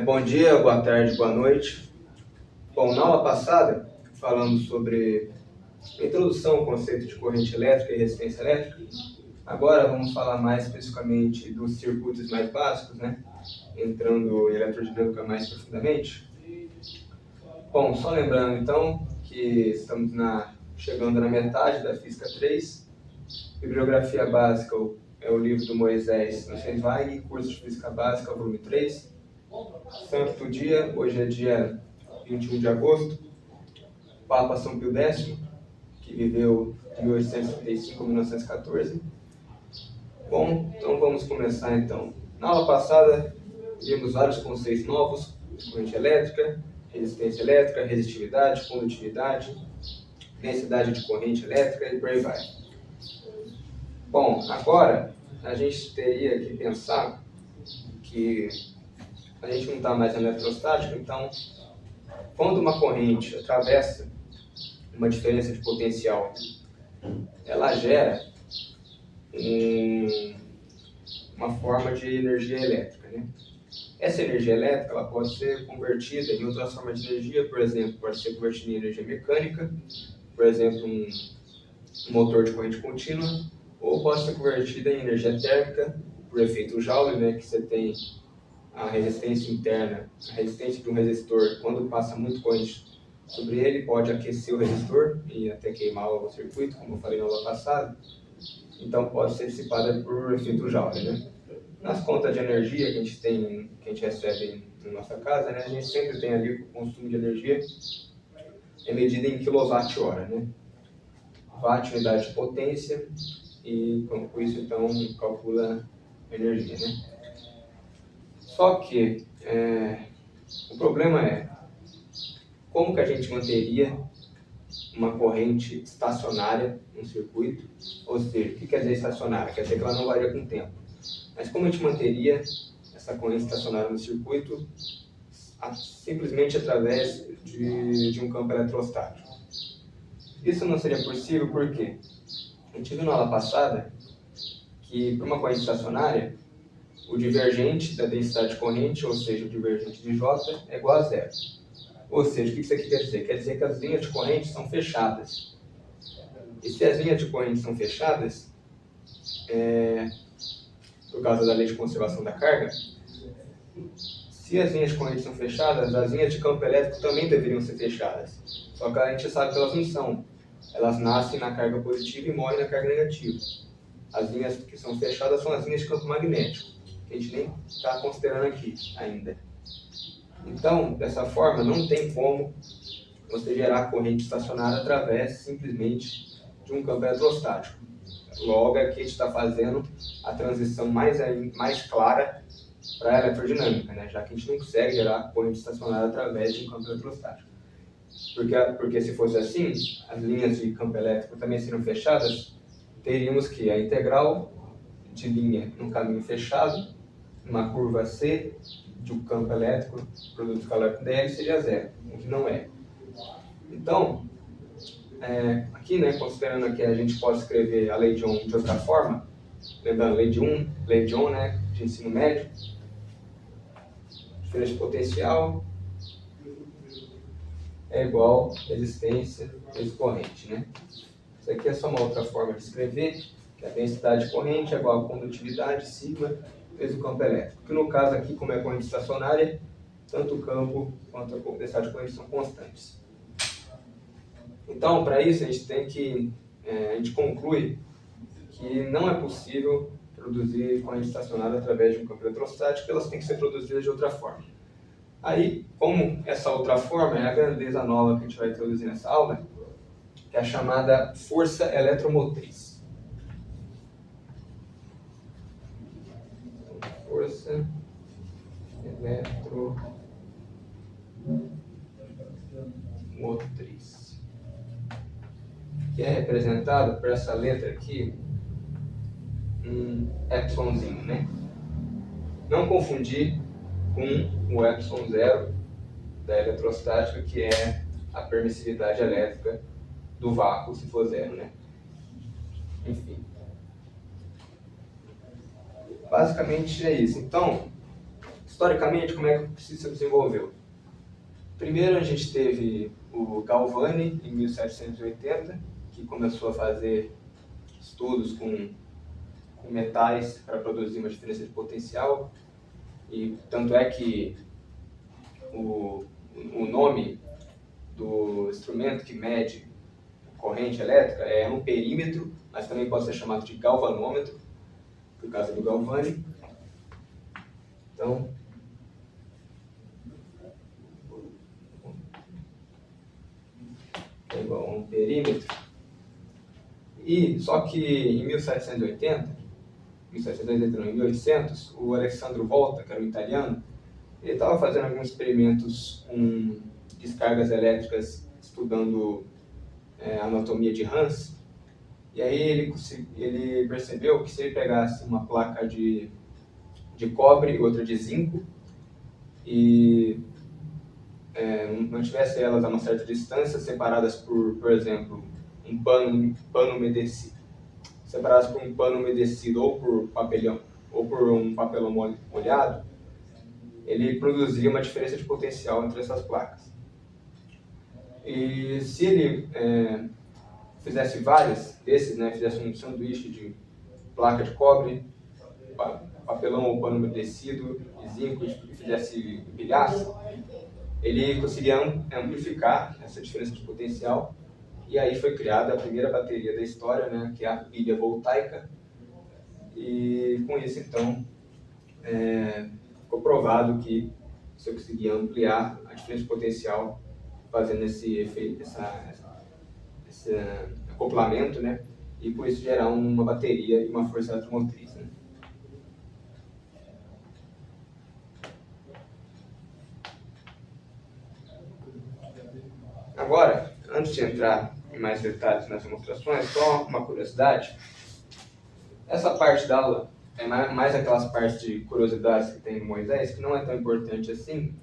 Bom dia, boa tarde, boa noite. Bom, na aula passada, falamos sobre a introdução ao conceito de corrente elétrica e resistência elétrica. Agora vamos falar mais especificamente dos circuitos mais básicos, né? Entrando em eletrodinâmica mais profundamente. Bom, só lembrando então que estamos chegando na metade da Física 3. Bibliografia básica é o livro do Moisés Nussensweig, curso de Física Básica, volume 3. Santo do dia, hoje é dia 21 de agosto. Papa São Pio X, que viveu de 1835 a 1914. Bom, então vamos começar então. Na aula passada, vimos vários conceitos novos: corrente elétrica, resistência elétrica, resistividade, condutividade, densidade de corrente elétrica e por aí vai. Bom, agora a gente teria que pensar que a gente não está mais na eletrostática, então quando uma corrente atravessa uma diferença de potencial, ela gera uma forma de energia elétrica, né? Essa energia elétrica ela pode ser convertida em outras formas de energia, por exemplo, pode ser convertida em energia mecânica, por exemplo, um motor de corrente contínua, ou pode ser convertida em energia térmica, por efeito Joule, né, que você tem a resistência interna, a resistência de um resistor, quando passa muito corrente sobre ele, pode aquecer o resistor e até queimar o circuito, como eu falei na aula passada. Então pode ser dissipada por efeito Joule, né? Nas contas de energia que a gente tem, que a gente recebe na nossa casa, né, a gente sempre tem ali o consumo de energia é medido em quilowatt-hora, né? Watt, unidade de potência, e com isso então calcula a energia, né? Só que o problema é como que a gente manteria uma corrente estacionária no circuito, ou seja, o que quer dizer estacionária? Quer dizer que ela não varia com o tempo. Mas como a gente manteria essa corrente estacionária no circuito simplesmente através de um campo eletrostático? Isso não seria possível porque a gente viu na aula passada que para uma corrente estacionária, o divergente da densidade de corrente, ou seja, o divergente de J, é igual a zero. Ou seja, o que isso aqui quer dizer? Quer dizer que as linhas de corrente são fechadas. E se as linhas de corrente são fechadas, por causa da lei de conservação da carga, se as linhas de corrente são fechadas, as linhas de campo elétrico também deveriam ser fechadas. Só que a gente sabe que elas não são. Elas nascem na carga positiva e morrem na carga negativa. As linhas que são fechadas são as linhas de campo magnético, que a gente nem está considerando aqui ainda. Então, dessa forma, não tem como você gerar corrente estacionária através simplesmente de um campo eletrostático. Logo, aqui a gente está fazendo a transição mais clara para a eletrodinâmica, né? Já que a gente não consegue gerar corrente estacionária através de um campo eletrostático. Porque se fosse assim, as linhas de campo elétrico também seriam fechadas, teríamos que a integral de linha num caminho fechado, uma curva C de um campo elétrico, produto escalar dl seria zero, o que não é. Então, aqui, né, considerando que a gente pode escrever a lei de Ohm de outra forma, lembrando a lei de Ohm, né, de ensino médio, diferença de potencial é igual a resistência vezes corrente, né? Isso aqui é só uma outra forma de escrever, que a densidade de corrente é igual a condutividade, sigma, vezes o campo elétrico. Que no caso aqui, como é corrente estacionária, tanto o campo quanto a densidade de corrente são constantes. Então, para isso, a gente conclui que não é possível produzir corrente estacionária através de um campo eletrostático, elas têm que ser produzidas de outra forma. Aí, como essa outra forma é a grandeza nova que a gente vai introduzir nessa aula, que é a chamada força eletromotriz. Força eletromotriz, que é representada por essa letra aqui, um epsilonzinho, né? Não confundir com o epsilon zero da eletrostática, que é a permissividade elétrica do vácuo, se for zero, né? enfim. Basicamente é isso. Então, historicamente, como é que se desenvolveu? Primeiro a gente teve o Galvani, em 1780, que começou a fazer estudos com metais para produzir uma diferença de potencial, e tanto é que o nome do instrumento que mede corrente elétrica é amperímetro, mas também pode ser chamado de galvanômetro, por causa do Galvani. Então, é igual a um perímetro. E, só que em 1800, o Alessandro Volta, que era um italiano, ele estava fazendo alguns experimentos com descargas elétricas, estudando a anatomia de Hans, e aí ele percebeu que se ele pegasse uma placa de cobre e outra de zinco, e mantivesse elas a uma certa distância, separadas por exemplo, um pano umedecido, separadas por um pano umedecido ou por papelão ou por um papelão molhado, ele produzia uma diferença de potencial entre essas placas. E se ele fizesse vários desses, fizesse um sanduíche de placa de cobre, papelão ou pano umedecido e zinco, e fizesse empilhasse, ele conseguia amplificar essa diferença de potencial, e aí foi criada a primeira bateria da história, que é a pilha voltaica, e com isso então ficou provado que você conseguia ampliar a diferença de potencial fazendo esse efeito, esse acoplamento, e com isso gerar uma bateria e uma força eletromotriz. Agora, antes de entrar em mais detalhes nas demonstrações, só uma curiosidade. Essa parte da aula é mais aquelas partes de curiosidades que tem no Moisés, que não é tão importante assim.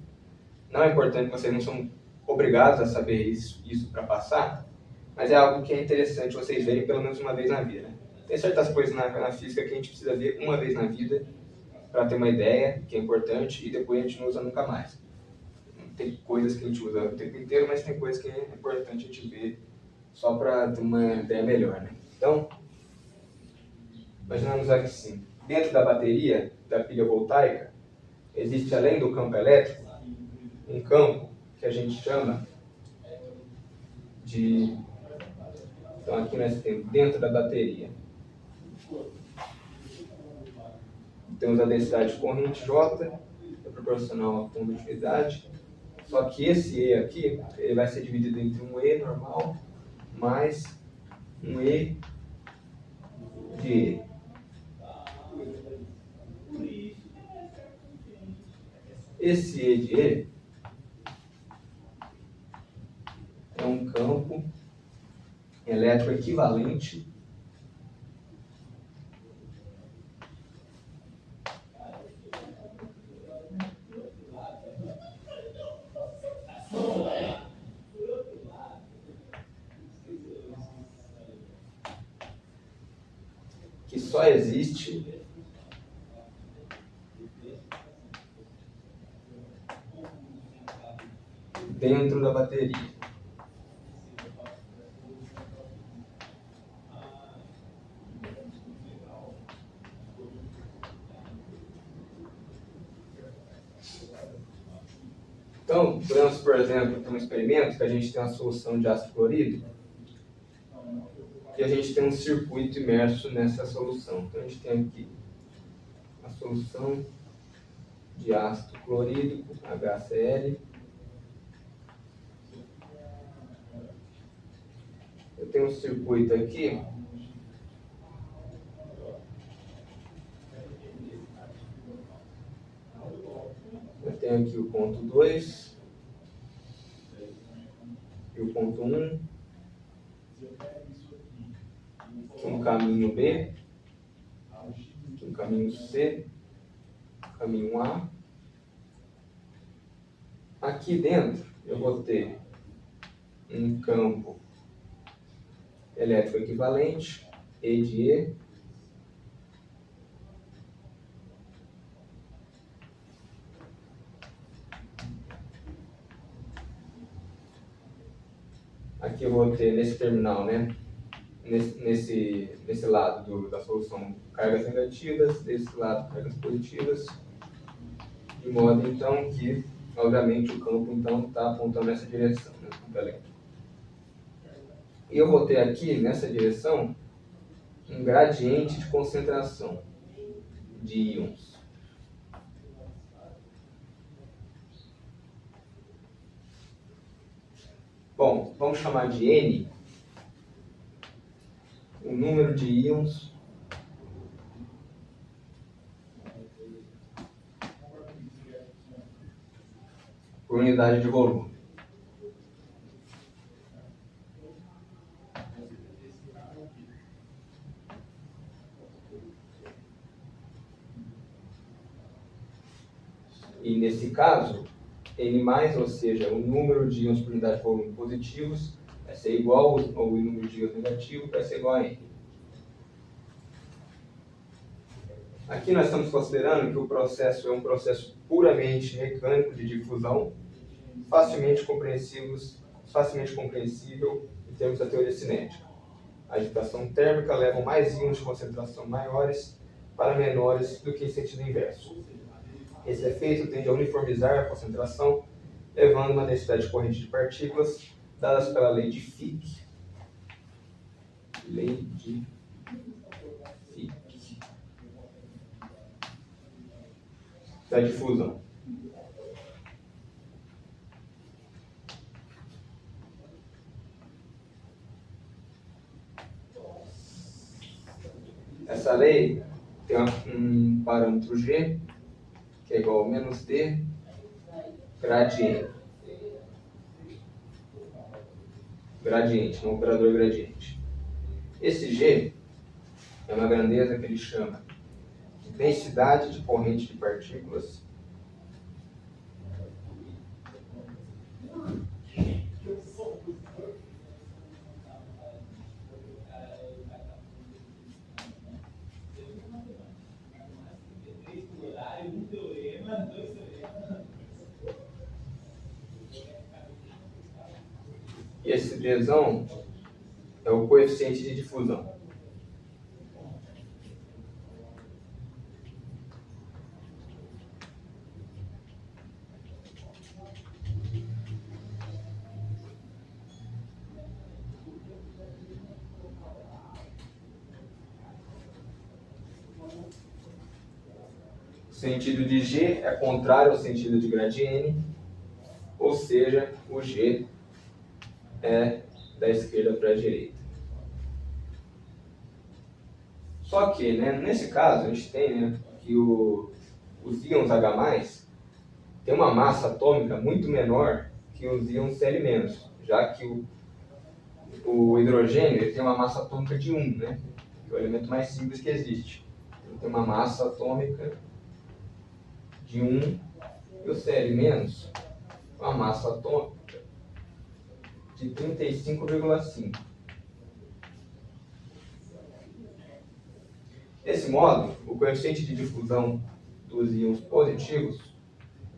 Não é importante, vocês não são obrigados a saber isso para passar, mas é algo que é interessante vocês verem pelo menos uma vez na vida. Tem certas coisas na física que a gente precisa ver uma vez na vida para ter uma ideia, que é importante, e depois a gente não usa nunca mais. Tem coisas que a gente usa o tempo inteiro, mas tem coisas que é importante a gente ver só para ter uma ideia melhor. Então, imaginamos assim, dentro da bateria da pilha voltaica, existe, além do campo elétrico, um campo que a gente chama de... Então, aqui nós temos dentro da bateria, temos a densidade de corrente J, é proporcional à condutividade, só que esse E aqui, ele vai ser dividido entre um E normal mais um E de E. Esse E de E é um campo elétrico equivalente que só existe dentro da bateria. Então, podemos, por exemplo, ter um experimento que a gente tem uma solução de ácido clorídrico e a gente tem um circuito imerso nessa solução. Então, a gente tem aqui a solução de ácido clorídrico, HCl. Eu tenho um circuito aqui eu tenho aqui o ponto 2 e o ponto 1, um caminho B, um caminho C, caminho A. Aqui dentro eu vou ter um campo elétrico equivalente E de E. Aqui eu vou ter nesse terminal, né? Nesse lado da solução, cargas negativas, desse lado, cargas positivas, de modo então que, obviamente, o campo então está apontando nessa direção, né? O campo elétrico. E eu vou ter aqui, nessa direção, um gradiente de concentração de íons. Bom, vamos chamar de N o número de íons por unidade de volume. E nesse caso, N+, ou seja, o número de íons por unidade de volume positivos, vai ser igual ao número de íons negativos, vai ser igual a N. Aqui nós estamos considerando que o processo é um processo puramente mecânico de difusão, facilmente compreensível em termos da teoria cinética. A agitação térmica leva mais íons de concentração maiores para menores do que em sentido inverso. Esse efeito tende a uniformizar a concentração, levando a uma densidade de corrente de partículas dadas pela lei de Fick. Lei de Fick. Da difusão. Essa lei tem um parâmetro G, que é igual a menos D gradiente. Gradiente, um operador gradiente. Esse G é uma grandeza que ele chama de densidade de corrente de partículas e esse Dzão é o coeficiente de difusão. O sentido de G é contrário ao sentido de gradiente, ou seja, o G é da esquerda para a direita. Só que, né, nesse caso, a gente tem, né, que os íons H+, têm uma massa atômica muito menor que os íons Cl-, já que o hidrogênio ele tem uma massa atômica de 1, né, que é o elemento mais simples que existe. Ele tem uma massa atômica de 1 e o Cl- uma massa atômica de 35,5. Desse modo, o coeficiente de difusão dos íons positivos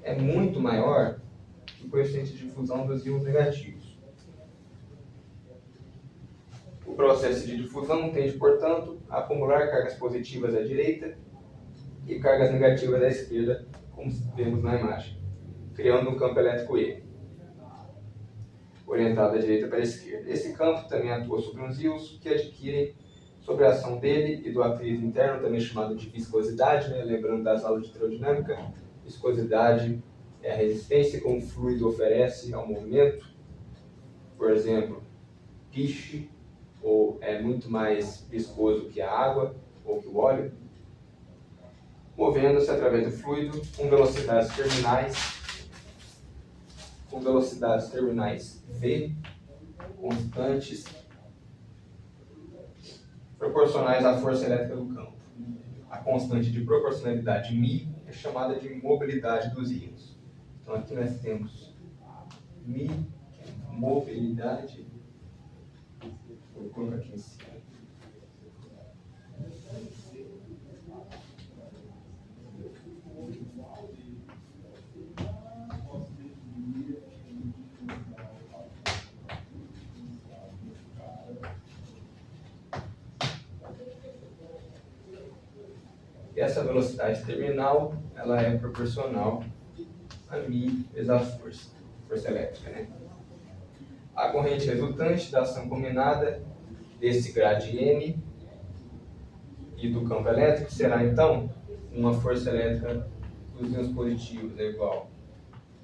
é muito maior que o coeficiente de difusão dos íons negativos. O processo de difusão tende, portanto, a acumular cargas positivas à direita e cargas negativas à esquerda, como vemos na imagem, criando um campo elétrico E, orientado da direita para a esquerda. Esse campo também atua sobre os íons que adquirem, sobre a ação dele e do atrito interno, também chamado de viscosidade, né? Lembrando das aulas de termodinâmica, viscosidade é a resistência que um fluido oferece ao movimento. Por exemplo, piche, ou é muito mais viscoso que a água ou que o óleo, movendo-se através do fluido com velocidades terminais V constantes proporcionais à força elétrica do campo. A constante de proporcionalidade μ é chamada de mobilidade dos íons. Então aqui nós temos μ, que é mobilidade, vou colocar aqui em cima, E essa velocidade terminal, ela é proporcional a μ vezes a força elétrica, né? A corrente resultante da ação combinada desse grade N e do campo elétrico será, então, uma força elétrica dos íons positivos é igual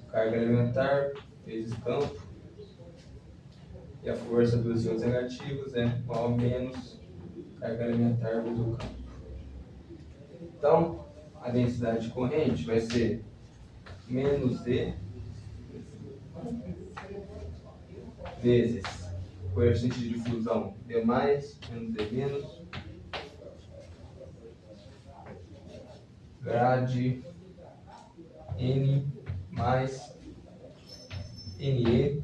a carga elementar vezes campo, e a força dos íons negativos é igual a menos carga elementar vezes o campo. Então, a densidade de corrente vai ser menos E vezes o coeficiente de difusão D mais, menos D menos, grade N mais NE,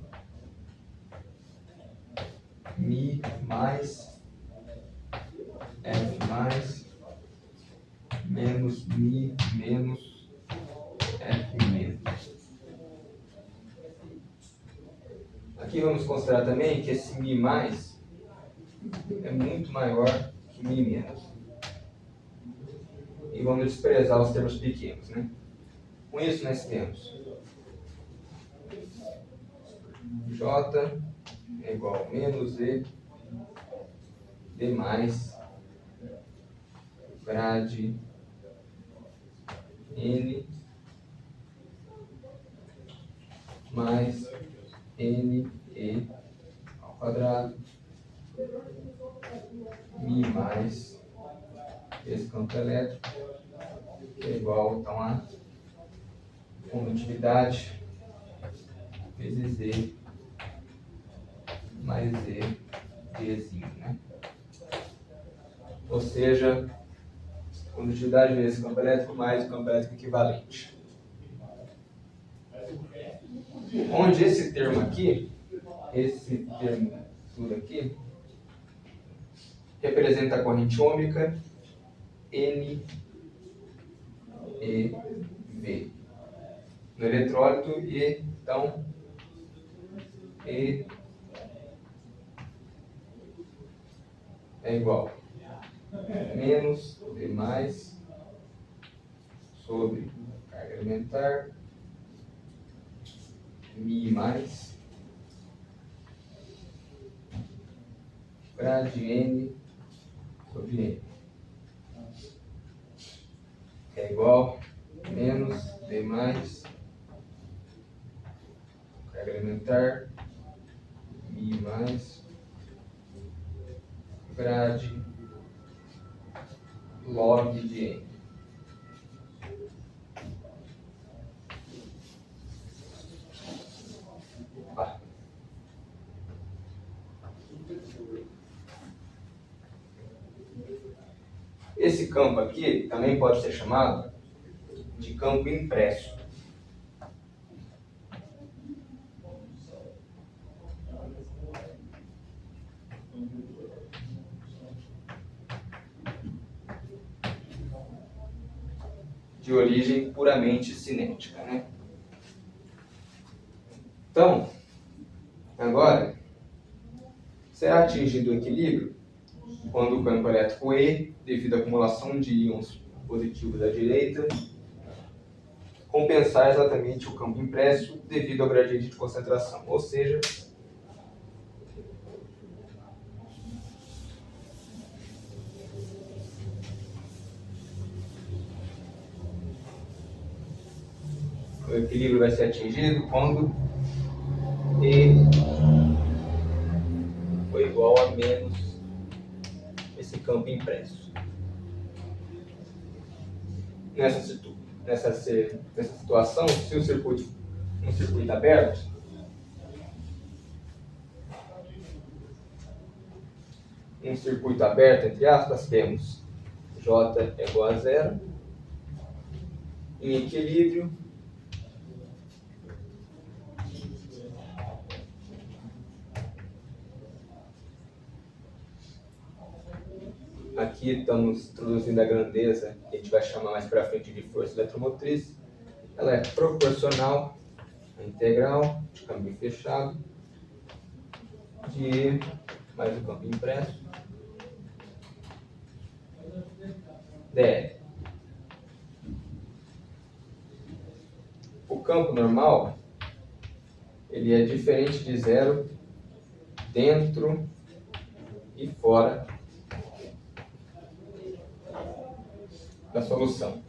Mi mais F mais, menos Mi menos F menos. Aqui vamos considerar também que esse Mi mais é muito maior que Mi menos. E vamos desprezar os termos pequenos, né? Com isso nós temos J é igual a menos E D mais grade N mais N E ao quadrado Mi mais esse campo elétrico que é igual então a condutividade vezes Z mais Z Dzinho, né? Ou seja, condutividade vezes campo elétrico mais o campo elétrico equivalente. Onde esse termo aqui, tudo aqui, representa a corrente ômica N E V no eletrólito e então E é igual a menos D mais sobre carga elementar Mi mais grade N sobre N é igual a menos D mais carga elementar Mi mais grade log de N. Esse campo aqui também pode ser chamado de campo impresso. De origem puramente cinética, né? Então, agora, será atingido o equilíbrio quando o campo elétrico E, devido à acumulação de íons positivos à direita, compensar exatamente o campo impresso devido ao gradiente de concentração, ou seja, o equilíbrio vai ser atingido quando E for igual a menos esse campo impresso. Nessa situação, se o circuito aberto, entre aspas, temos J é igual a zero, em equilíbrio, aqui estamos introduzindo a grandeza, que a gente vai chamar mais para frente de força eletromotriz. Ela é proporcional à integral de caminho fechado de E mais o campo impresso dl. campo normal, ele é diferente de zero dentro e fora da solução.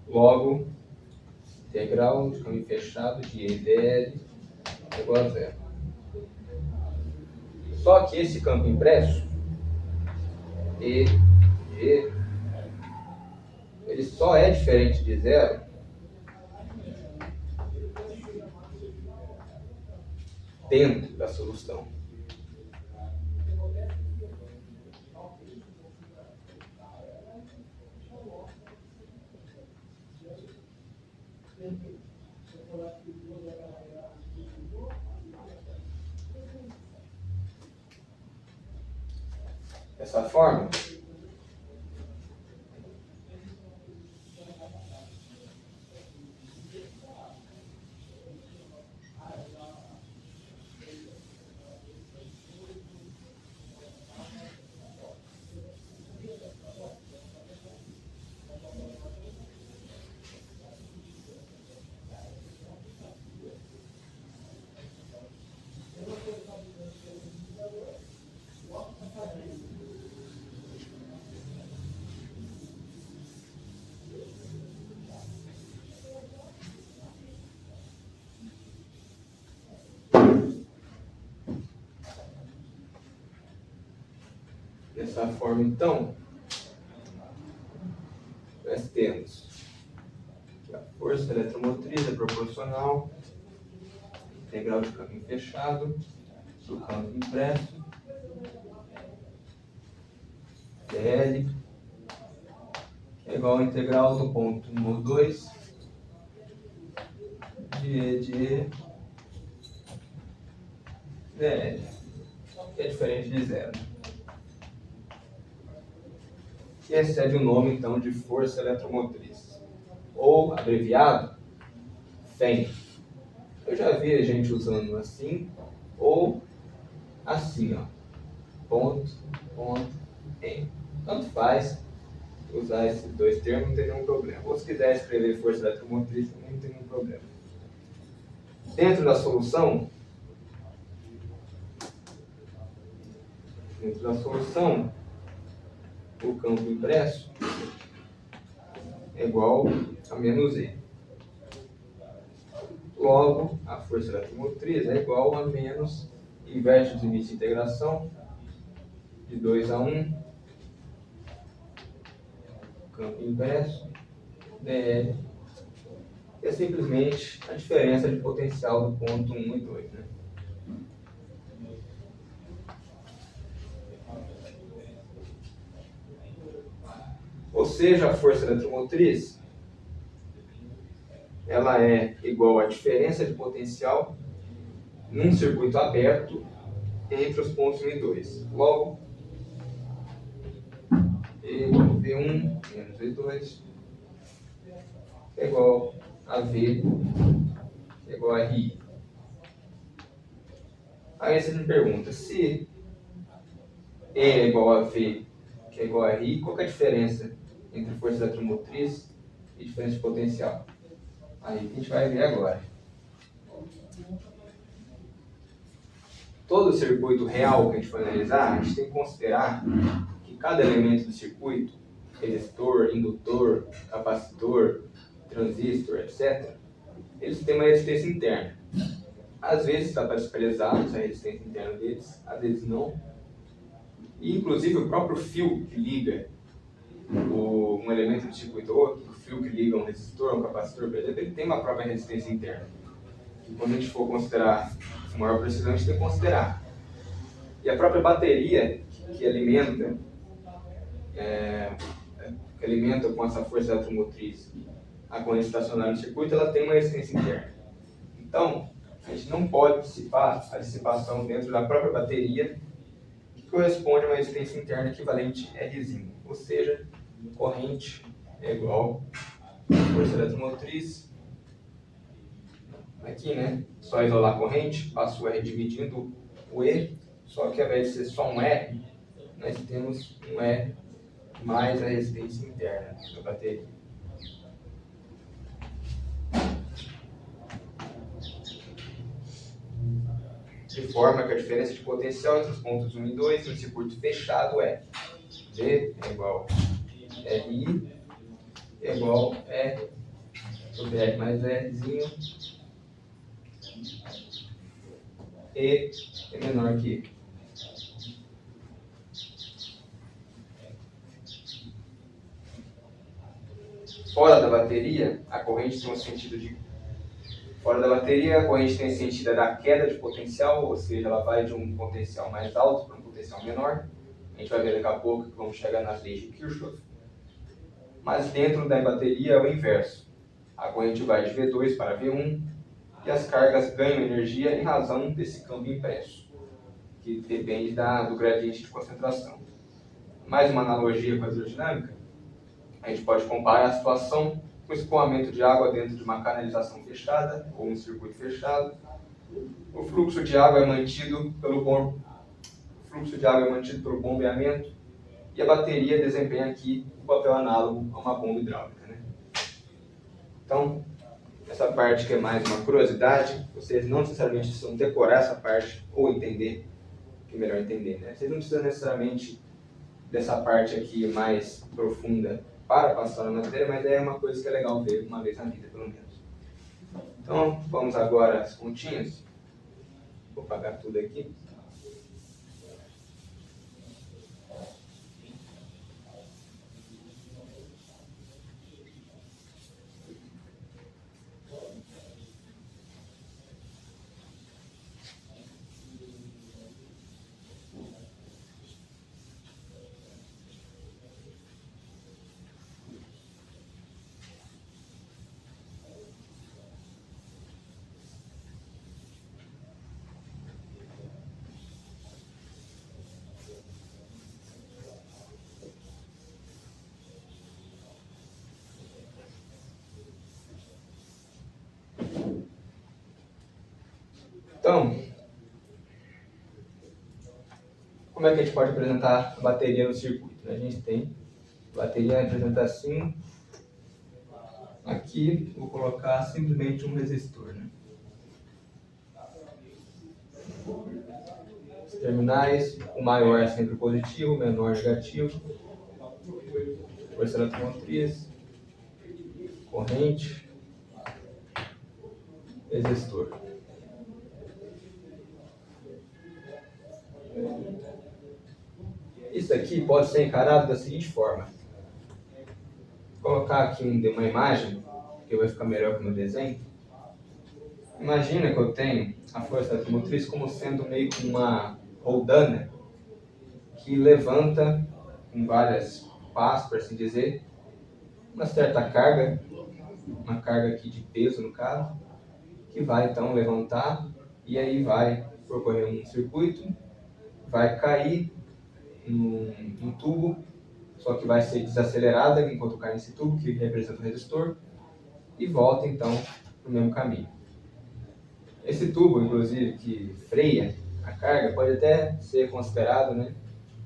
Logo, integral de caminho fechado de E dl é igual a zero. Só que esse campo impresso, E, G, ele só é diferente de zero dentro da solução. Dessa forma, então, nós temos que a força eletromotriz é proporcional à integral de caminho fechado do campo impresso, dl, que é igual à integral do ponto 1 ou 2 de E de E dl, que é diferente de zero. Que recebe o nome, então, de força eletromotriz, ou, abreviado, FEM. Eu já vi a gente usando assim, ou assim, ó, ponto, M. Tanto faz usar esses dois termos, não tem nenhum problema. Ou se quiser escrever força eletromotriz, também não tem nenhum problema. Dentro da solução, o campo impresso é igual a menos E. Logo, a força eletromotriz é igual a menos, inverte os limites de integração, de 2 a 1, campo impresso, dl, que é simplesmente a diferença de potencial do ponto 1 e 2. Né? Ou seja, a força eletromotriz ela é igual à diferença de potencial num circuito aberto entre os pontos 1 e 2. Logo, E igual a V1 menos V2 é igual a V é igual a RI. Aí você me pergunta, se E é igual a V, que é igual a RI, qual que é a diferença entre força eletromotriz e diferença de potencial? Aí a gente vai ver agora. Todo circuito real que a gente for analisar, a gente tem que considerar que cada elemento do circuito, resistor, indutor, capacitor, transistor, etc., eles têm uma resistência interna. Às vezes está parcializado essa resistência interna deles, às vezes não. E, inclusive, o próprio fio que liga um elemento do circuito ou outro, o fio que liga um resistor, um capacitor, por exemplo, ele tem uma própria resistência interna. E quando a gente for considerar com maior precisão, a gente tem que considerar. E a própria bateria que alimenta com essa força eletromotriz a corrente estacionária no circuito, ela tem uma resistência interna. Então, a gente não pode dissipar a dissipação dentro da própria bateria, que corresponde a uma resistência interna equivalente Rzinho. Ou seja, corrente é igual a força eletromotriz aqui, né? Só isolar a corrente, passo o R dividindo o E, só que ao invés de ser só um R, nós temos um R mais a resistência interna da bateria. De forma que a diferença de potencial entre os pontos 1 e 2 em um circuito fechado é V é igual a RI é igual a R sobre R mais Rzinho E é menor que I. Fora da bateria, a corrente tem um sentido de... Fora da bateria, a corrente tem sentido da queda de potencial, ou seja, ela vai de um potencial mais alto para um potencial menor. A gente vai ver daqui a pouco que vamos chegar nas leis de Kirchhoff. Mas dentro da bateria é o inverso. A corrente vai de V2 para V1 e as cargas ganham energia em razão desse câmbio impresso, que depende do gradiente de concentração. Mais uma analogia com a hidrodinâmica, a gente pode comparar a situação com o escoamento de água dentro de uma canalização fechada ou um circuito fechado. O fluxo de água é mantido pelo bombeamento e a bateria desempenha aqui um papel análogo a uma bomba hidráulica, né? Então, essa parte que é mais uma curiosidade, vocês não necessariamente precisam decorar essa parte ou entender, que é melhor entender, né? Vocês não precisam necessariamente dessa parte aqui mais profunda para passar na matéria, mas é uma coisa que é legal ver uma vez na vida, pelo menos. Então, vamos agora às continhas. Vou apagar tudo aqui. Então, como é que a gente pode apresentar a bateria no circuito? A gente tem a bateria apresenta assim. Aqui vou colocar simplesmente um resistor, né? Os terminais, o maior é sempre positivo, o menor negativo. Força eletromotriz, corrente, resistor. Isso aqui pode ser encarado da seguinte forma. Vou colocar aqui uma imagem, que vai ficar melhor que no desenho. Imagina que eu tenho a força eletromotriz como sendo meio que uma roldana que levanta com várias pás, por assim dizer, uma certa carga, uma carga aqui de peso no caso, que vai então levantar e aí vai percorrer um circuito, vai cair num tubo, só que vai ser desacelerada enquanto cai nesse tubo, que representa o resistor, e volta então para o mesmo caminho. Esse tubo, inclusive, que freia a carga, pode até ser considerado, né,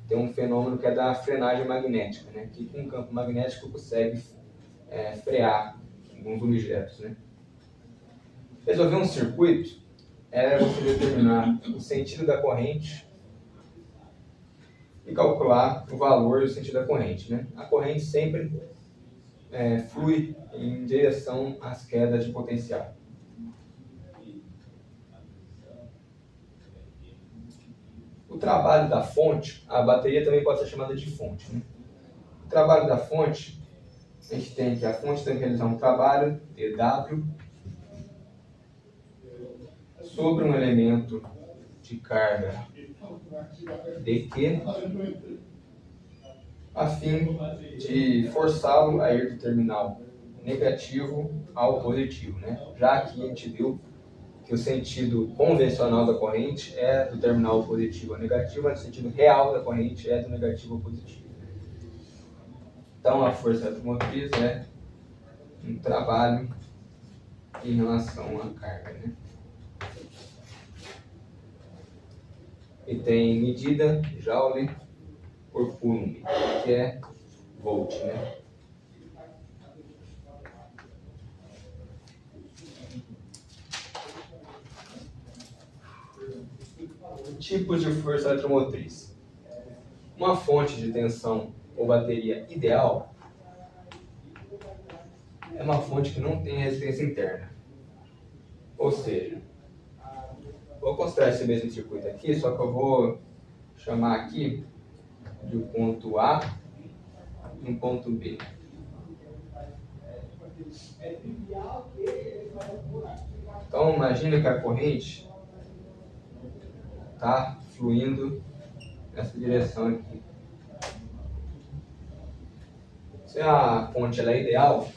tem um fenômeno que é da frenagem magnética, né, que com um campo magnético consegue frear alguns objetos, né. Resolver um circuito é você determinar o sentido da corrente e calcular o valor do sentido da corrente, né. A corrente sempre flui em direção às quedas de potencial. O trabalho da fonte, a bateria também pode ser chamada de fonte, né? O trabalho da fonte, a gente tem que a fonte tem que realizar um trabalho, dW, sobre um elemento de carga dQ, a fim de forçá-lo a ir do terminal negativo ao positivo, né? Já aqui a gente viu que o sentido convencional da corrente é do terminal positivo ao negativo, mas o sentido real da corrente é do negativo ao positivo. Então, a força eletromotriz é um trabalho em relação à carga, né? E tem medida joule por coulomb, que é volt, né? Tipos de força eletromotriz. Uma fonte de tensão ou bateria ideal é uma fonte que não tem resistência interna. Ou seja, vou considerar esse mesmo circuito aqui, só que eu vou chamar aqui de um ponto A e um ponto B. Então, imagina que a corrente está fluindo nessa direção aqui. Se a fonte ela é ideal,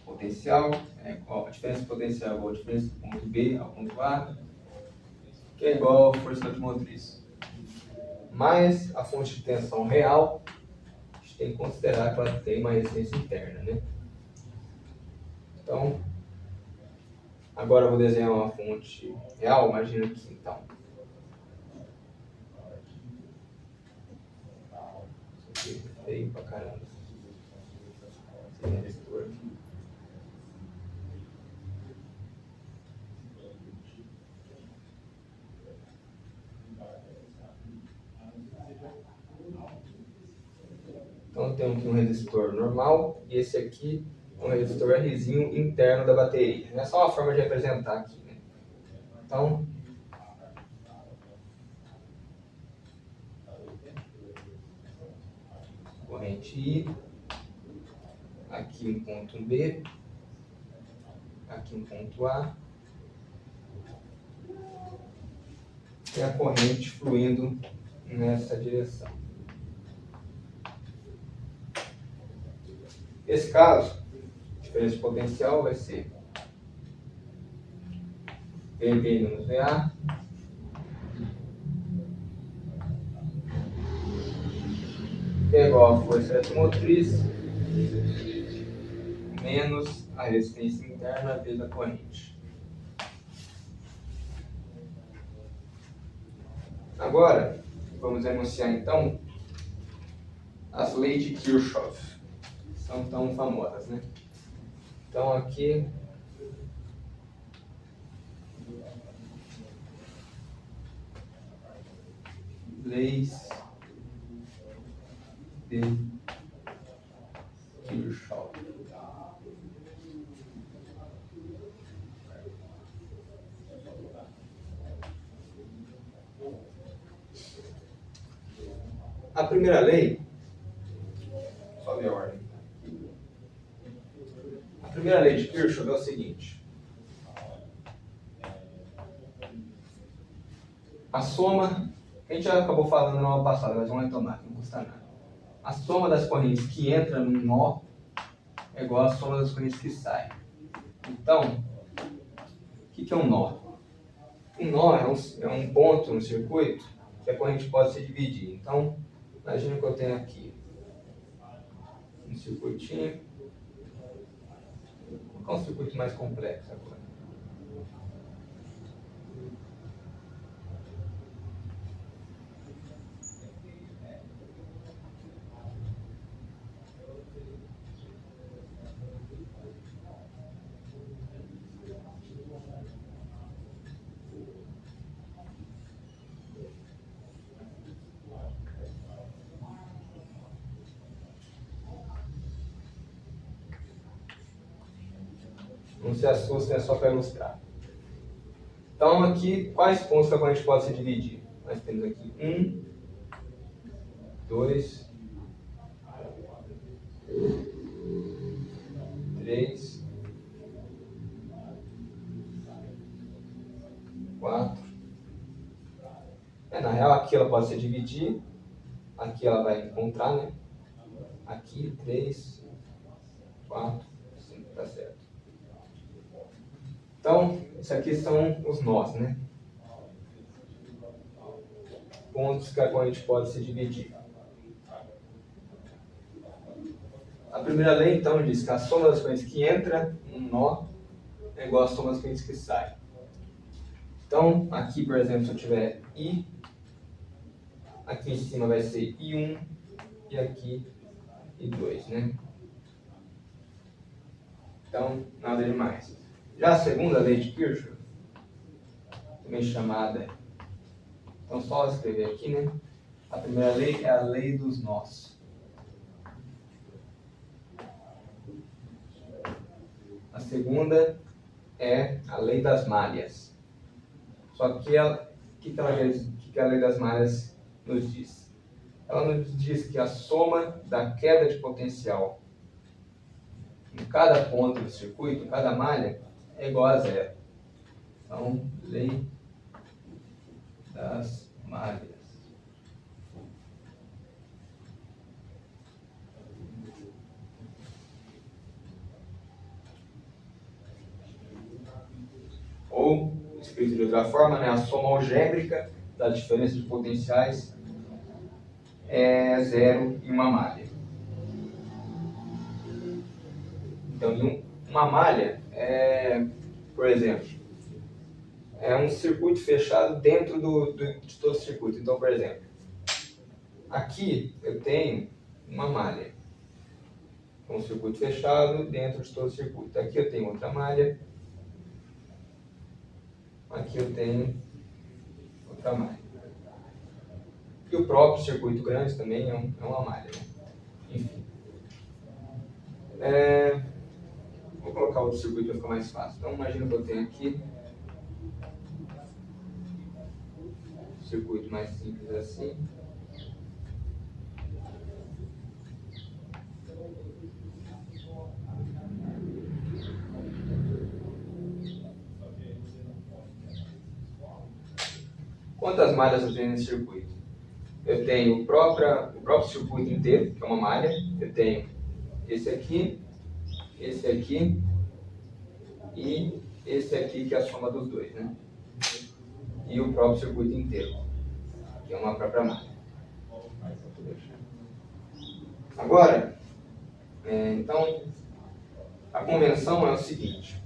potencial é igual a diferença potencial igual a diferença do ponto B ao ponto A, que é igual a força eletromotriz. Mas a fonte de tensão real, a gente tem que considerar que ela tem uma resistência interna, né? Então, agora eu vou desenhar uma fonte real, imagina aqui, então. Isso aqui é feio pra caramba. Esse resistor aqui. Então, temos aqui um resistor normal e esse aqui é um resistor Rzinho interno da bateria. É só uma forma de representar aqui, né? Então, corrente I, aqui um ponto B, aqui um ponto A, e a corrente fluindo nessa direção. Nesse caso, a diferença de potencial vai ser VB menos VA que é igual a força eletromotriz menos a resistência interna vezes a corrente. Agora, vamos enunciar então as leis de Kirchhoff, que são tão famosas, né? Então aqui leis de Kirchhoff. A primeira lei, sobe a ordem. A primeira lei de Kirchhoff é o seguinte: a soma, a gente já acabou falando na aula passada, mas vamos retomar, não custa nada. A soma das correntes que entra num nó é igual à soma das correntes que saem. Então, o que é um nó? Um nó é um ponto no circuito que a corrente pode se dividir. Então, imagina que eu tenho aqui um circuitinho. Vou colocar um circuito mais complexo agora. Não se assustem, é só para ilustrar. Então, aqui, quais pontos que a corrente pode se dividir? Nós temos aqui 1, 2, 3, 4. Na real, aqui ela pode se dividir. Aqui ela vai encontrar, né? Aqui, 3, 4, 5, tá certo. Então, isso aqui são os nós, né? Pontos que a corrente pode se dividir. A primeira lei, então, diz que a soma das correntes que entra num nó é igual à soma das correntes que sai. Então, aqui, por exemplo, se eu tiver I, aqui em cima vai ser I1 e aqui I2, né? Então, nada demais. Já a segunda lei de Kirchhoff, também chamada... Então, só escrever aqui, né? A primeira lei é a lei dos nós. A segunda é a lei das malhas. Só que o que a lei das malhas nos diz? Ela nos diz que a soma da queda de potencial em cada ponto do circuito, em cada malha, é igual a zero. Então, lei das malhas. Ou, escrito de outra forma, né, a soma algébrica da diferença de potenciais é zero em uma malha. Então, uma malha por exemplo, é um circuito fechado dentro de todo o circuito. Então, por exemplo, aqui eu tenho uma malha, um circuito fechado dentro de todo o circuito. Aqui eu tenho outra malha, aqui eu tenho outra malha. E o próprio circuito grande também é uma malha, né? Enfim. Vou colocar outro circuito para ficar mais fácil. Então, imagina que eu tenho aqui um circuito mais simples assim. Quantas malhas eu tenho nesse circuito? Eu tenho o próprio circuito inteiro, que é uma malha. Eu tenho esse aqui e esse aqui que é a soma dos dois, né? E o próprio circuito inteiro, que é uma própria malha. Agora, então, a convenção é o seguinte.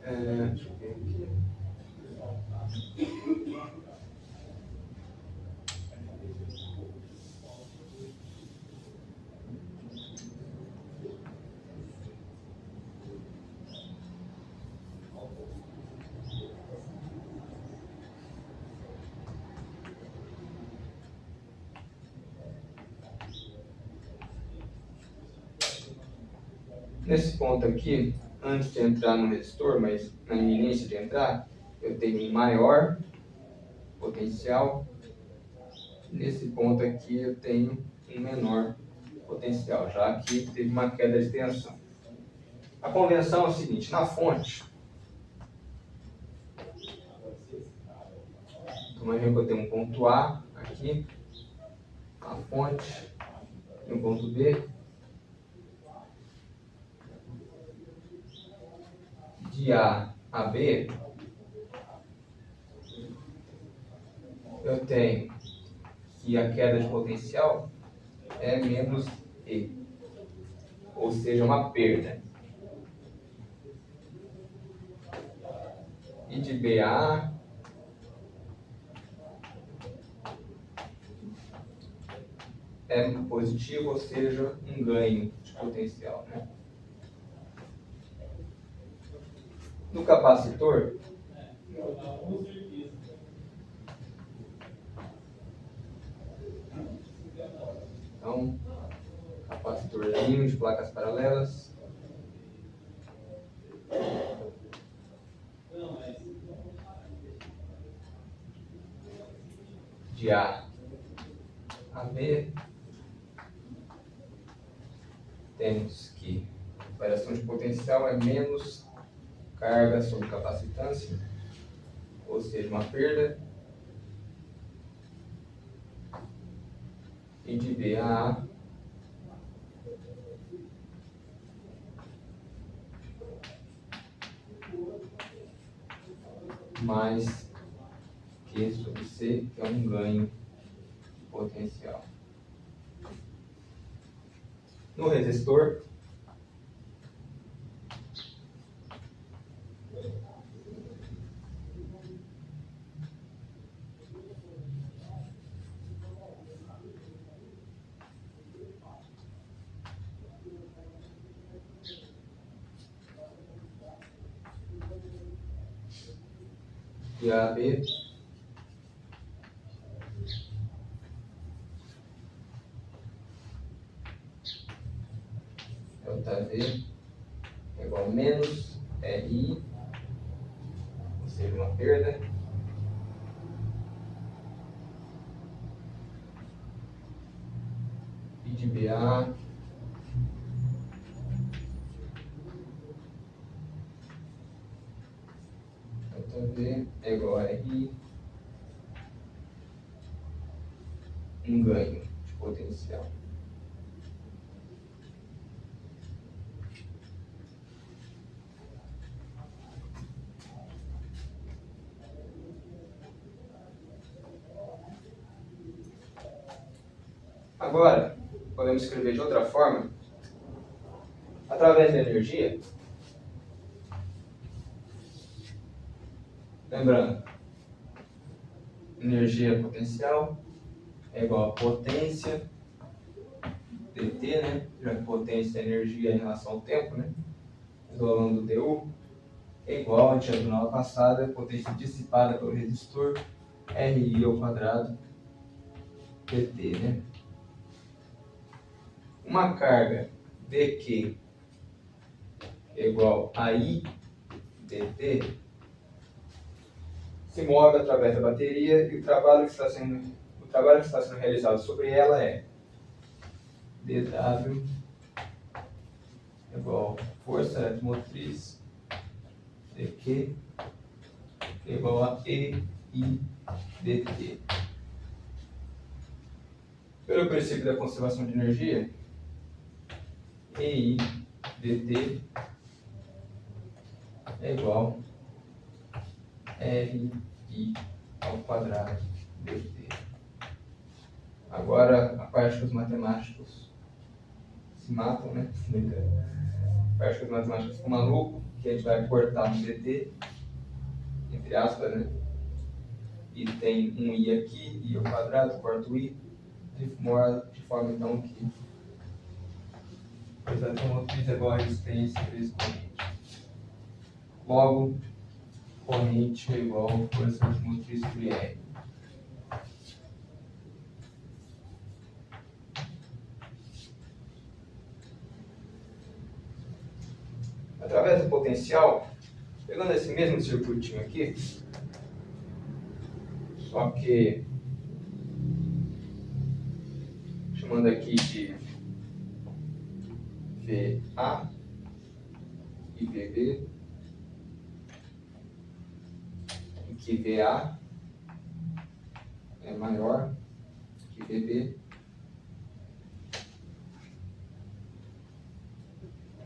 Deixa eu ver aqui. Nesse ponto aqui, antes de entrar no resistor, mas na iminência de entrar, eu tenho um maior potencial. Nesse ponto aqui eu tenho um menor potencial, já que teve uma queda de tensão. A convenção é o seguinte, na fonte, imagina que eu tenho um ponto A aqui, a fonte, e um ponto B. De A a B, eu tenho que a queda de potencial é menos E, ou seja, uma perda. E de B a A, é positivo, ou seja, um ganho de potencial, né? No capacitor, então, capacitorzinho de placas paralelas, de A a B, temos que a variação de potencial é menos carga sobre capacitância, ou seja, uma perda. E de B a A, mais Q sobre C, que é um ganho de potencial. no resistor. E AB delta V é igual a menos RI, ou seja, uma perda, e de BA delta V é igual a RI, um ganho de potencial. Agora, podemos escrever de outra forma, através da energia. Lembrando, energia potencial é igual a potência dt, né? Já que potência é energia em relação ao tempo, né? Isolando o du, é igual, a gente já viu na aula passada, potência dissipada pelo resistor, RI ao quadrado dt, né? Uma carga dQ é igual a I dt se move através da bateria e o trabalho que está sendo realizado sobre ela é dW igual a força eletromotriz dQ igual a EI dt. Pelo princípio da conservação de energia, EI dt é igual a RI ao quadrado dt. Agora, a parte que os matemáticos se matam, né? A parte que os matemáticos ficam malucos, que a gente vai cortar no dt, entre aspas, né? E tem um i aqui, i ao quadrado, corta o i, de forma então que a eletromotriz é igual a resistência vezes corrente. Logo, corrente é igual a força eletromotriz por R. Através do potencial, pegando esse mesmo circuitinho aqui, só que chamando aqui de VA e VB, em que VA é maior que VB,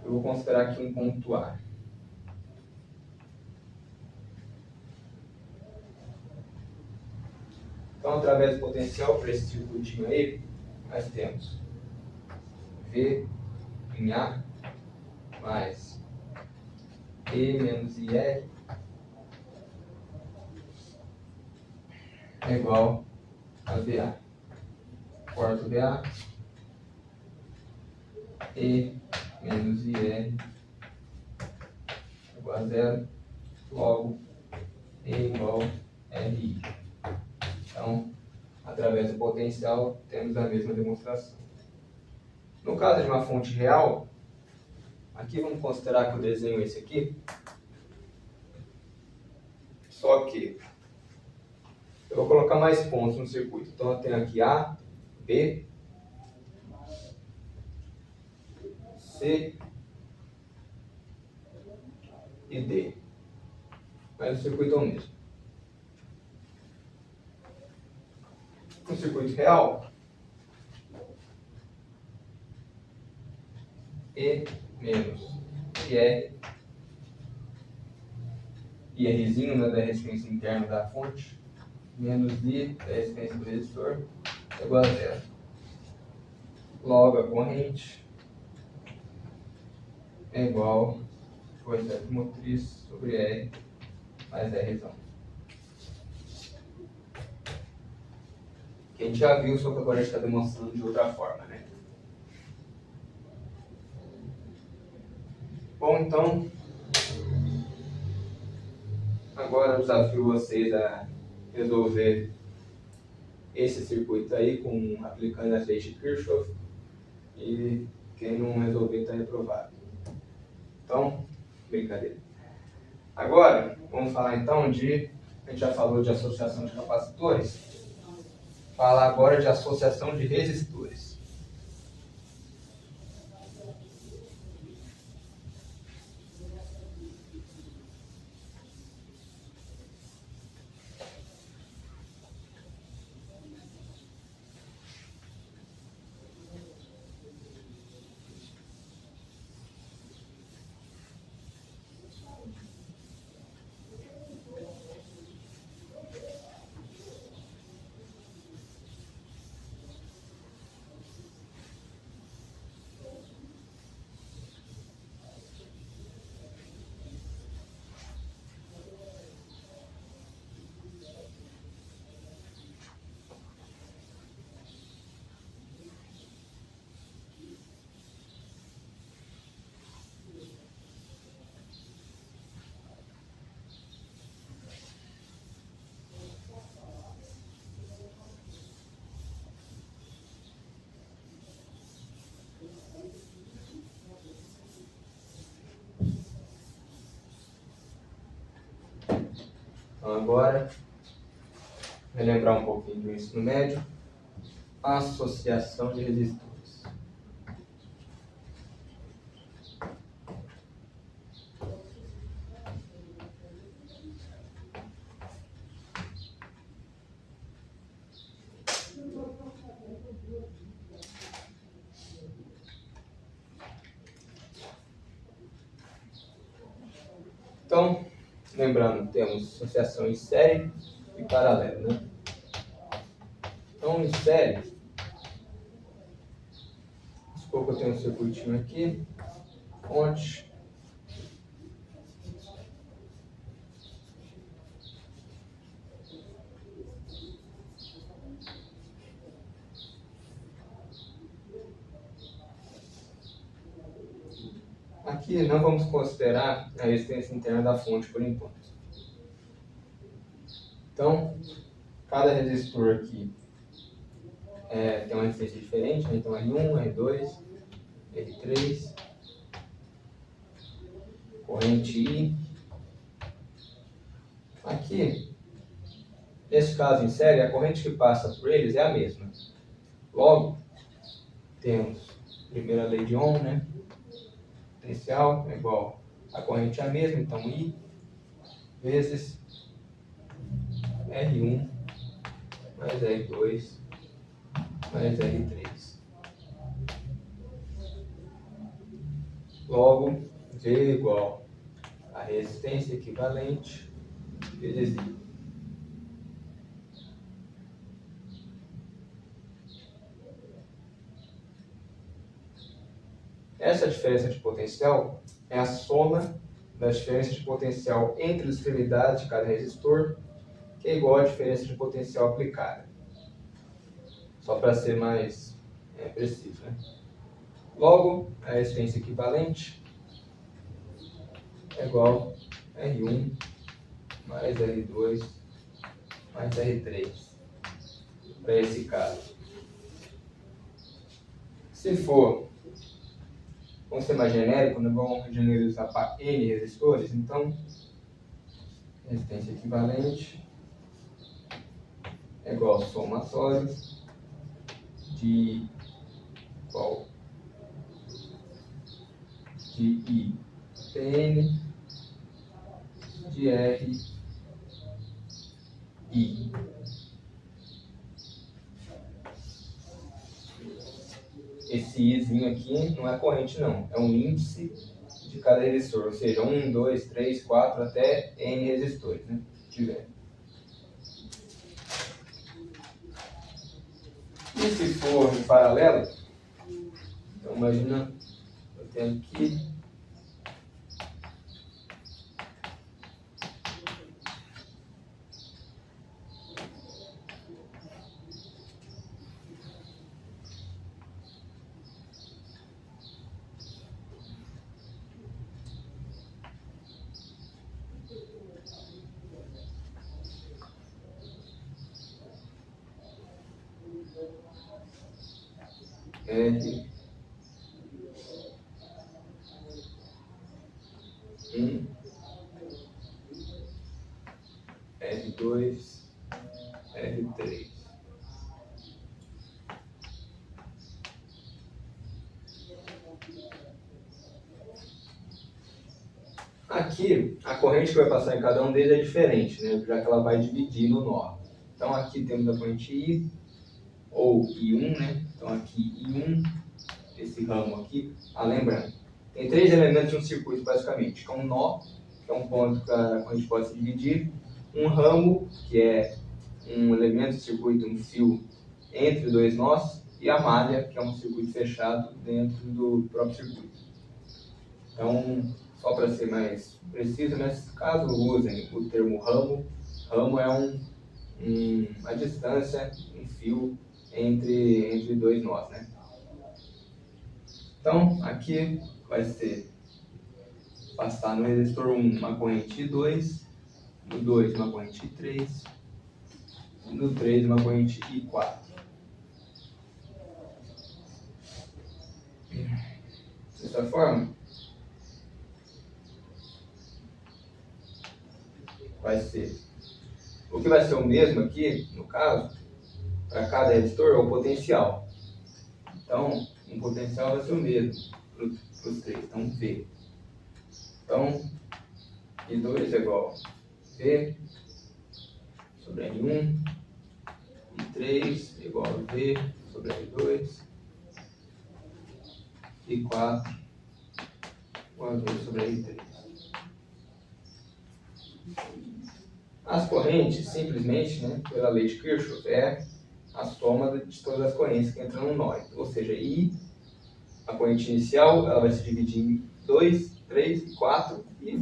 eu vou considerar aqui um ponto A. Então, através do potencial para esse circuitinho aí, nós temos V em A mais E menos IR é igual a VA. Corto VA, E menos IR é igual a zero, logo E igual a RI. Então, através do potencial, temos a mesma demonstração. No caso de uma fonte real, aqui vamos considerar que o desenho é esse aqui, só que eu vou colocar mais pontos no circuito. Então, eu tenho aqui A, B, C e D. Mas o circuito é o mesmo. No circuito real, E menos IR, IRzinho, né, da resistência interna da fonte, menos I da resistência do resistor, é igual a zero. Logo a corrente é igual a força motriz sobre R mais R. Que a gente já viu, só que agora a gente está demonstrando de outra forma, né? Bom, então, agora eu desafio vocês a resolver esse circuito aí aplicando as leis de Kirchhoff, e quem não resolver está reprovado. Então, brincadeira. Agora, vamos falar então a gente já falou de associação de capacitores, falar agora de associação de resistores. Então agora, relembrar um pouquinho do ensino médio, associação de resistores. Então, lembrando, temos associação em série e paralelo, né? Então, em série, supor que eu tenho um circuitinho aqui, fonte, aqui não vamos considerar a resistência interna da fonte por enquanto. Então, cada resistor aqui tem uma resistência diferente, né? Então R1, R2, R3, corrente I. Aqui, nesse caso em série, a corrente que passa por eles é a mesma. Logo, temos a primeira lei de Ohm, né? Potencial é igual a corrente é a mesma, então I vezes R1 mais R2 mais R3. Logo, V igual a resistência equivalente vezes I. Essa diferença de potencial é a soma das diferenças de potencial entre as extremidades de cada resistor, que é igual à diferença de potencial aplicada. Só para ser mais preciso, né? Logo, a resistência equivalente é igual a R1 mais R2 mais R3, para esse caso. Se for, vamos ser mais genérico, né? Vamos generalizar para N resistores, então, resistência equivalente é igual ao somatório de qual? De I PN de R I. Esse Izinho aqui não é corrente não, é um índice de cada resistor, ou seja, 1, 2, 3, 4 até N resistores, né? Tiver. E se for em paralelo, então imagina, eu tenho aqui R1, R2, R3. Aqui, a corrente que vai passar em cada um deles é diferente, né? Já que ela vai dividir no nó. Então aqui temos a corrente I, ou I1, né? Então aqui I1, esse ramo aqui. Lembrando, tem 3 elementos de um circuito basicamente, que é um nó, que é um ponto que a corrente pode se dividir, um ramo, que é um elemento do circuito, um fio entre 2 nós, e a malha, que é um circuito fechado dentro do próprio circuito. Então, só para ser mais preciso, nesse caso usem o termo ramo. Ramo é uma distância, um fio entre 2 nós, né? Então, aqui vai ser passar no resistor 1 uma corrente I2, no 2 uma corrente I3, no 3 uma corrente I4. Dessa forma, vai ser o que vai ser o mesmo aqui, no caso, para cada resistor é o potencial. Então, um potencial vai ser o mesmo para os 3, então V. Então, I2 é igual a V sobre R1, I3 é igual a V sobre R2, I4 igual a V sobre R3. As correntes, simplesmente, né, pela lei de Kirchhoff, é a soma de todas as correntes que entram no nó. Ou seja, I, a corrente inicial, ela vai se dividir em 2, 3 e 4 e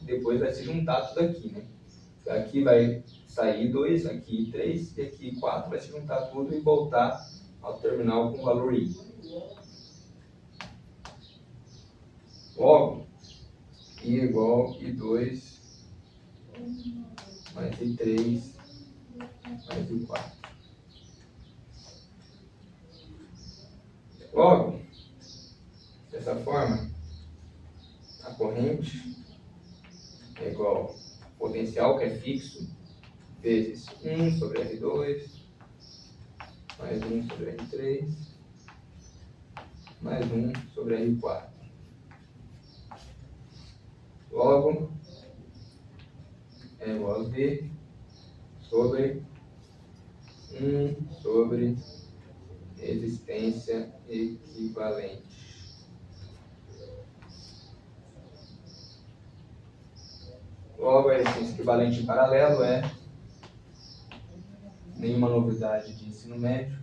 depois vai se juntar tudo aqui, né? Aqui vai sair 2, aqui 3 e aqui 4, vai se juntar tudo e voltar ao terminal com o valor I. Logo, I igual a I2 mais I3 mais I4. Logo, dessa forma, a corrente é igual ao potencial, que é fixo, vezes 1 sobre R2, mais 1 sobre R3, mais 1 sobre R4. Logo, é igual a V sobre 1 sobre resistência equivalente. Logo, a resistência equivalente em paralelo é nenhuma novidade de ensino médio.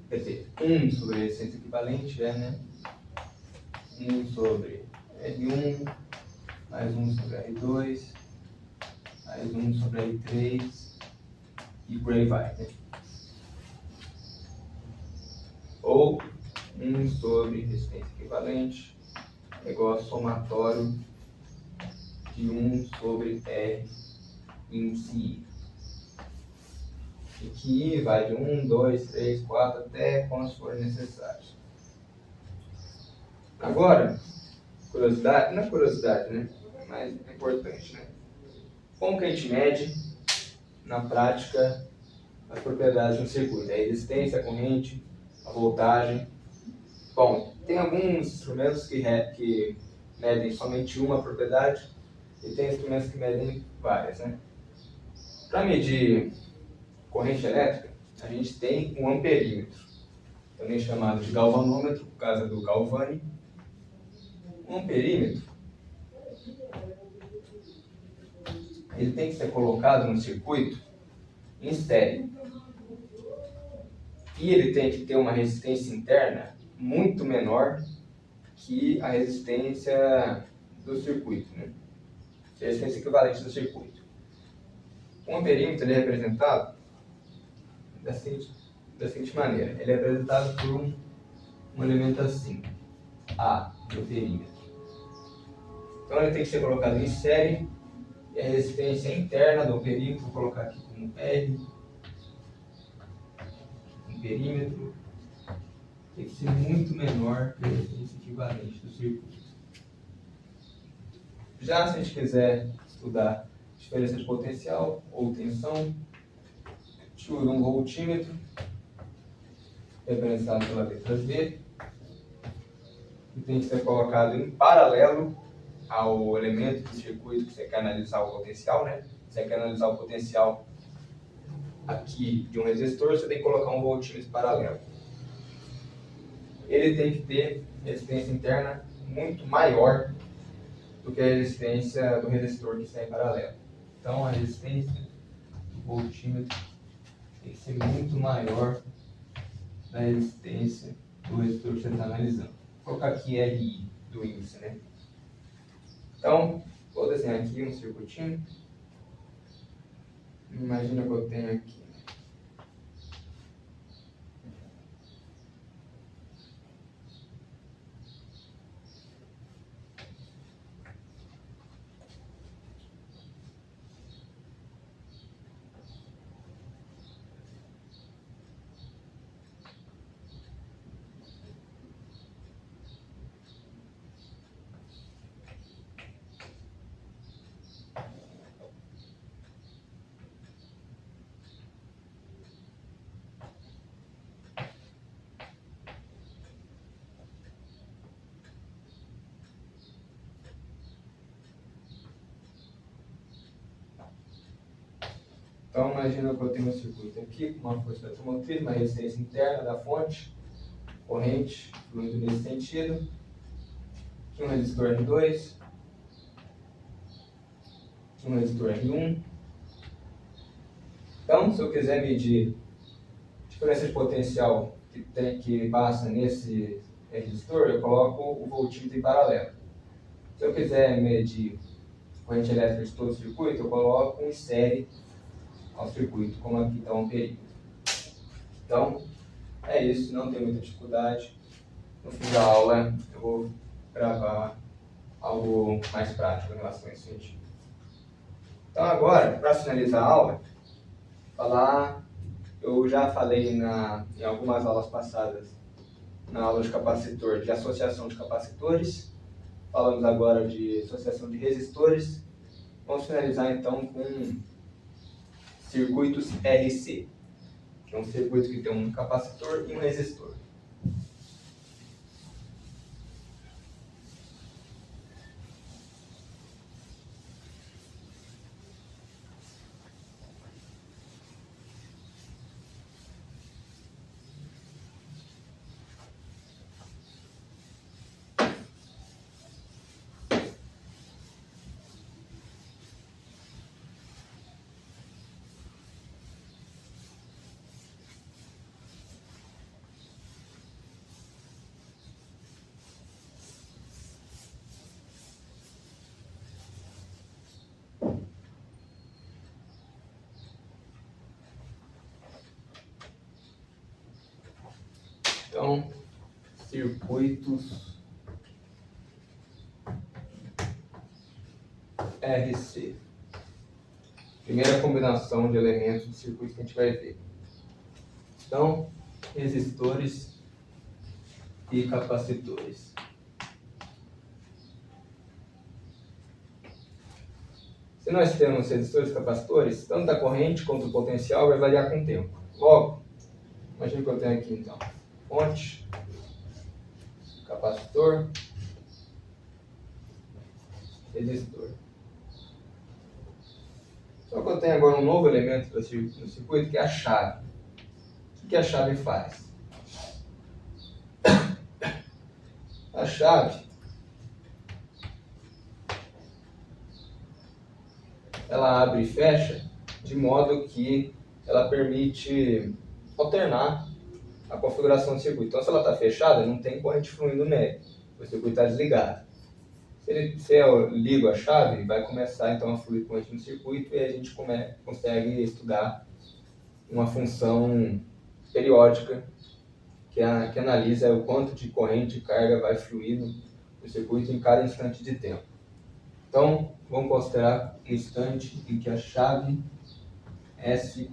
Quer dizer, 1 sobre a resistência equivalente é, né? 1 sobre R1, mais 1 sobre R2, mais 1 sobre R3 e por aí vai, né? Ou 1 sobre resistência equivalente é igual a somatório de 1 sobre R índice I. E que I vai de 1, 2, 3, 4 até quantos forem necessários. Agora, curiosidade, não é curiosidade, né? Mas é importante, né? Como que a gente mede, na prática, as propriedades de um circuito? A resistência, a corrente, a voltagem. Bom, tem alguns instrumentos que medem somente uma propriedade e tem instrumentos que medem várias, né? Para medir corrente elétrica, a gente tem um amperímetro, também chamado de galvanômetro, por causa do Galvani. Um amperímetro, ele tem que ser colocado no circuito em estéreo. E ele tem que ter uma resistência interna muito menor que a resistência do circuito, né? A resistência equivalente do circuito. Um amperímetro ele é representado da seguinte maneira. Ele é representado por um elemento assim, A, do perímetro. Então ele tem que ser colocado em série, e a resistência interna do perímetro, vou colocar aqui como R, um perímetro tem que ser muito menor que a resistência equivalente do circuito. Já se a gente quiser estudar diferença de potencial ou tensão, a gente usa um voltímetro, representado pela letra V, que tem que ser colocado em paralelo ao elemento do circuito que você quer analisar o potencial, né? Você quer analisar o potencial aqui de um resistor, você tem que colocar um voltímetro paralelo. Ele tem que ter resistência interna muito maior do que a resistência do resistor que está em paralelo. Então, a resistência do voltímetro tem que ser muito maior da resistência do resistor que você está analisando. Vou colocar aqui RI do índice, né? Então, vou desenhar aqui um circuitinho. Imagina que eu tenho aqui. Então, imagina que eu tenho um circuito aqui com uma força eletromotriz, uma resistência interna da fonte, corrente fluindo nesse sentido, aqui um resistor R2, aqui um resistor R1. Então, se eu quiser medir a diferença de potencial que passa nesse resistor, eu coloco o voltímetro em paralelo. Se eu quiser medir a corrente elétrica de todo o circuito, eu coloco em série ao circuito, como aqui está um perímetro. Então, é isso, não tem muita dificuldade. No fim da aula, eu vou gravar algo mais prático em relação a esse sentido. Então, agora, para finalizar a aula, eu já falei em algumas aulas passadas, na aula de capacitor, de associação de capacitores. Falamos agora de associação de resistores. Vamos finalizar então com circuitos RC, que é um circuito que tem um capacitor e um resistor. Então, circuitos RC. Primeira combinação de elementos do circuito que a gente vai ver. Então, resistores e capacitores. Se nós temos resistores e capacitores, tanto a corrente quanto o potencial vai variar com o tempo. Logo, imagina que eu tenho aqui então fonte, capacitor, resistor. Só que eu tenho agora um novo elemento no circuito que é a chave. O que a chave faz? A chave, ela abre e fecha de modo que ela permite alternar a configuração do circuito. Então, se ela está fechada, não tem corrente fluindo nele. O circuito está desligado. Se eu ligo a chave, vai começar então a fluir corrente no circuito e a gente consegue estudar uma função periódica que analisa o quanto de corrente e carga vai fluir no circuito em cada instante de tempo. Então, vamos considerar um instante em que a chave S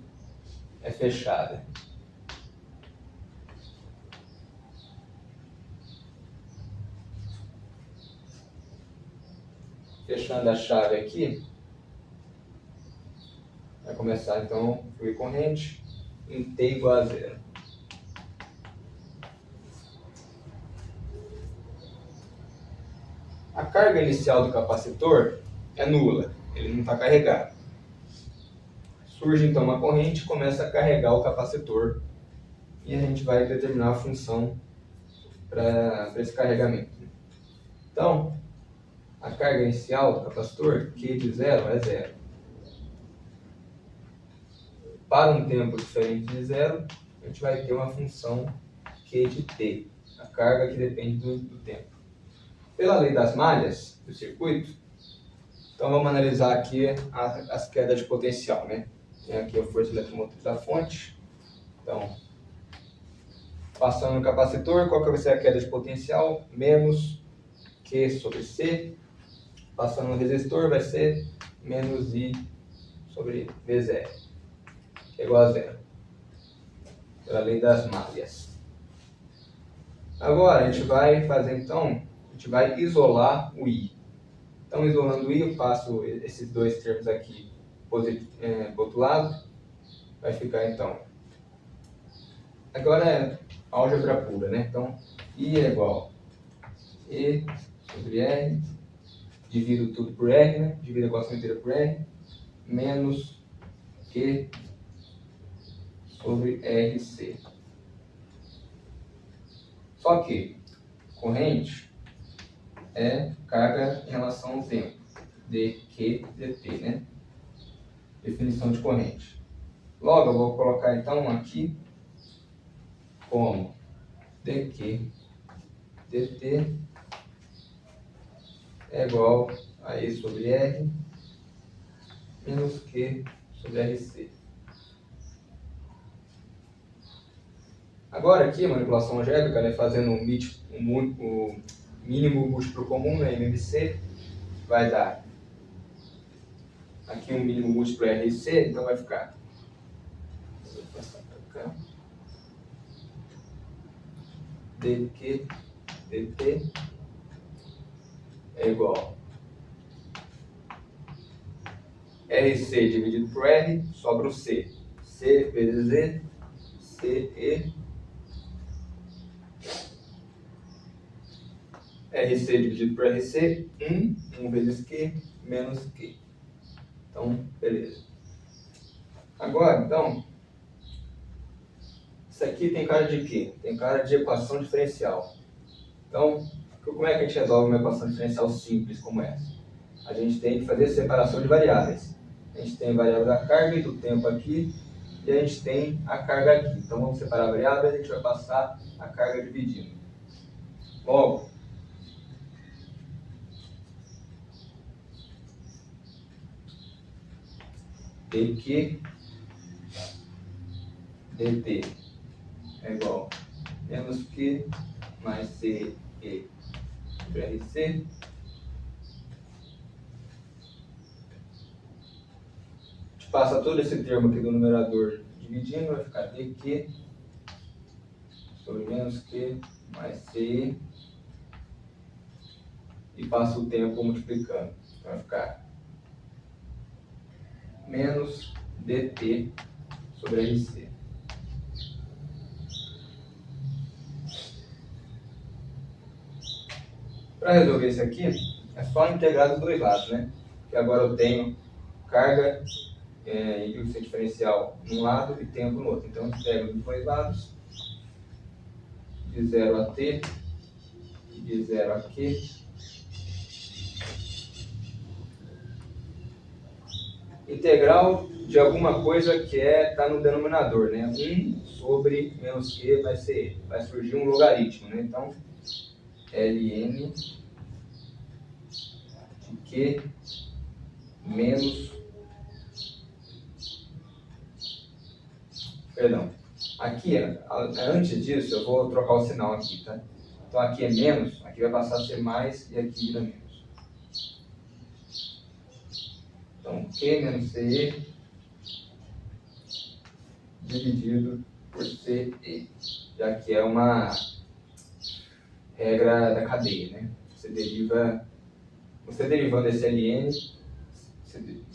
é fechada. Fechando a chave aqui, vai começar então o fluir corrente em T igual a 0. A carga inicial do capacitor é nula, ele não está carregado. Surge então uma corrente e começa a carregar o capacitor e a gente vai determinar a função para esse carregamento. Então, a carga inicial do capacitor, Q de 0 é 0. Para um tempo diferente de 0, a gente vai ter uma função Q de T, a carga que depende do tempo. Pela lei das malhas do circuito, então vamos analisar aqui as quedas de potencial, né? Tem aqui a força eletromotriz da fonte. Então, passando no capacitor, qual que vai ser a queda de potencial? Menos Q sobre C. Passando no resistor, vai ser menos I sobre V0, que é igual a 0. Pela lei das malhas. Agora, a gente vai fazer, então, a gente vai isolar o I. Então, isolando o I, eu passo esses dois termos aqui para o outro lado. Vai ficar, então, agora é álgebra pura, né? Então, I é igual a E sobre R, divido tudo por R, né? Divido a equação inteira por R, menos Q sobre RC. Só que corrente é carga em relação ao tempo, dQ dt, né? Definição de corrente. Logo, eu vou colocar então aqui como dQ dt é igual a E sobre R menos Q sobre RC. Agora aqui, a manipulação algébrica, né, fazendo o mínimo múltiplo comum, né, MMC, vai dar aqui um mínimo múltiplo RC, então vai ficar, vou passar para cá, dQ dt é igual a RC dividido por R, sobra o C. C vezes E, CE, RC dividido por RC, 1 vezes Q, menos Q. Então, beleza. Agora, então, isso aqui tem cara de quê? Tem cara de equação diferencial. Então, como é que a gente resolve uma equação diferencial simples como essa? A gente tem que fazer separação de variáveis. A gente tem a variável da carga e do tempo aqui, e a gente tem a carga aqui. Então, vamos separar a variável e a gente vai passar a carga dividindo. Logo, dQ dt é igual a menos Q mais CE sobre RC. A gente passa todo esse termo aqui do numerador dividindo, vai ficar dQ sobre menos Q mais CE e passa o tempo multiplicando. Então vai ficar menos dt sobre RC. Para resolver isso aqui, é só integrar dos dois lados, né? Porque agora eu tenho carga e indução diferencial num lado e tempo no outro. Então eu integro dos dois lados, de 0 a t, de 0 a q. Integral de alguma coisa que está no denominador, né? 1 sobre menos q vai ser, vai surgir um logaritmo, né? Então, ln de q menos, perdão, aqui, antes disso, eu vou trocar o sinal aqui, tá? Então, aqui é menos, aqui vai passar a ser mais e aqui vira menos. Então, q menos ce dividido por ce, já que é uma regra da cadeia, né? Você deriva você derivando esse ln,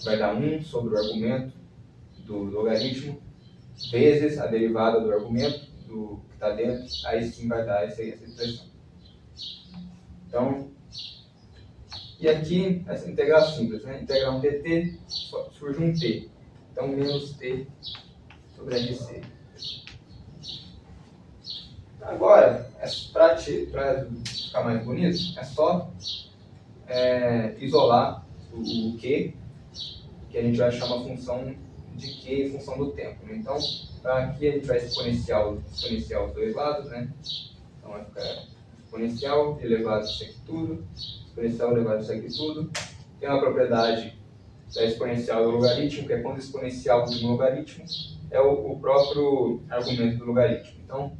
vai dar 1 sobre o argumento do logaritmo, vezes a derivada do argumento que está dentro, aí sim vai dar essa expressão. Então, e aqui, essa integral simples, né? Integrar um dt, surge um t. Então, menos t sobre rc. Agora, para ficar mais bonito, é só isolar o q, que a gente vai chamar a função de q em função do tempo. Né? Então, para aqui a gente vai exponenciar os dois lados, né? Então vai ficar exponencial elevado a isso aqui tudo, exponencial elevado a isso aqui tudo. Tem uma propriedade da exponencial do logaritmo, que é quando o exponencial de um logaritmo é o próprio argumento do logaritmo. Então,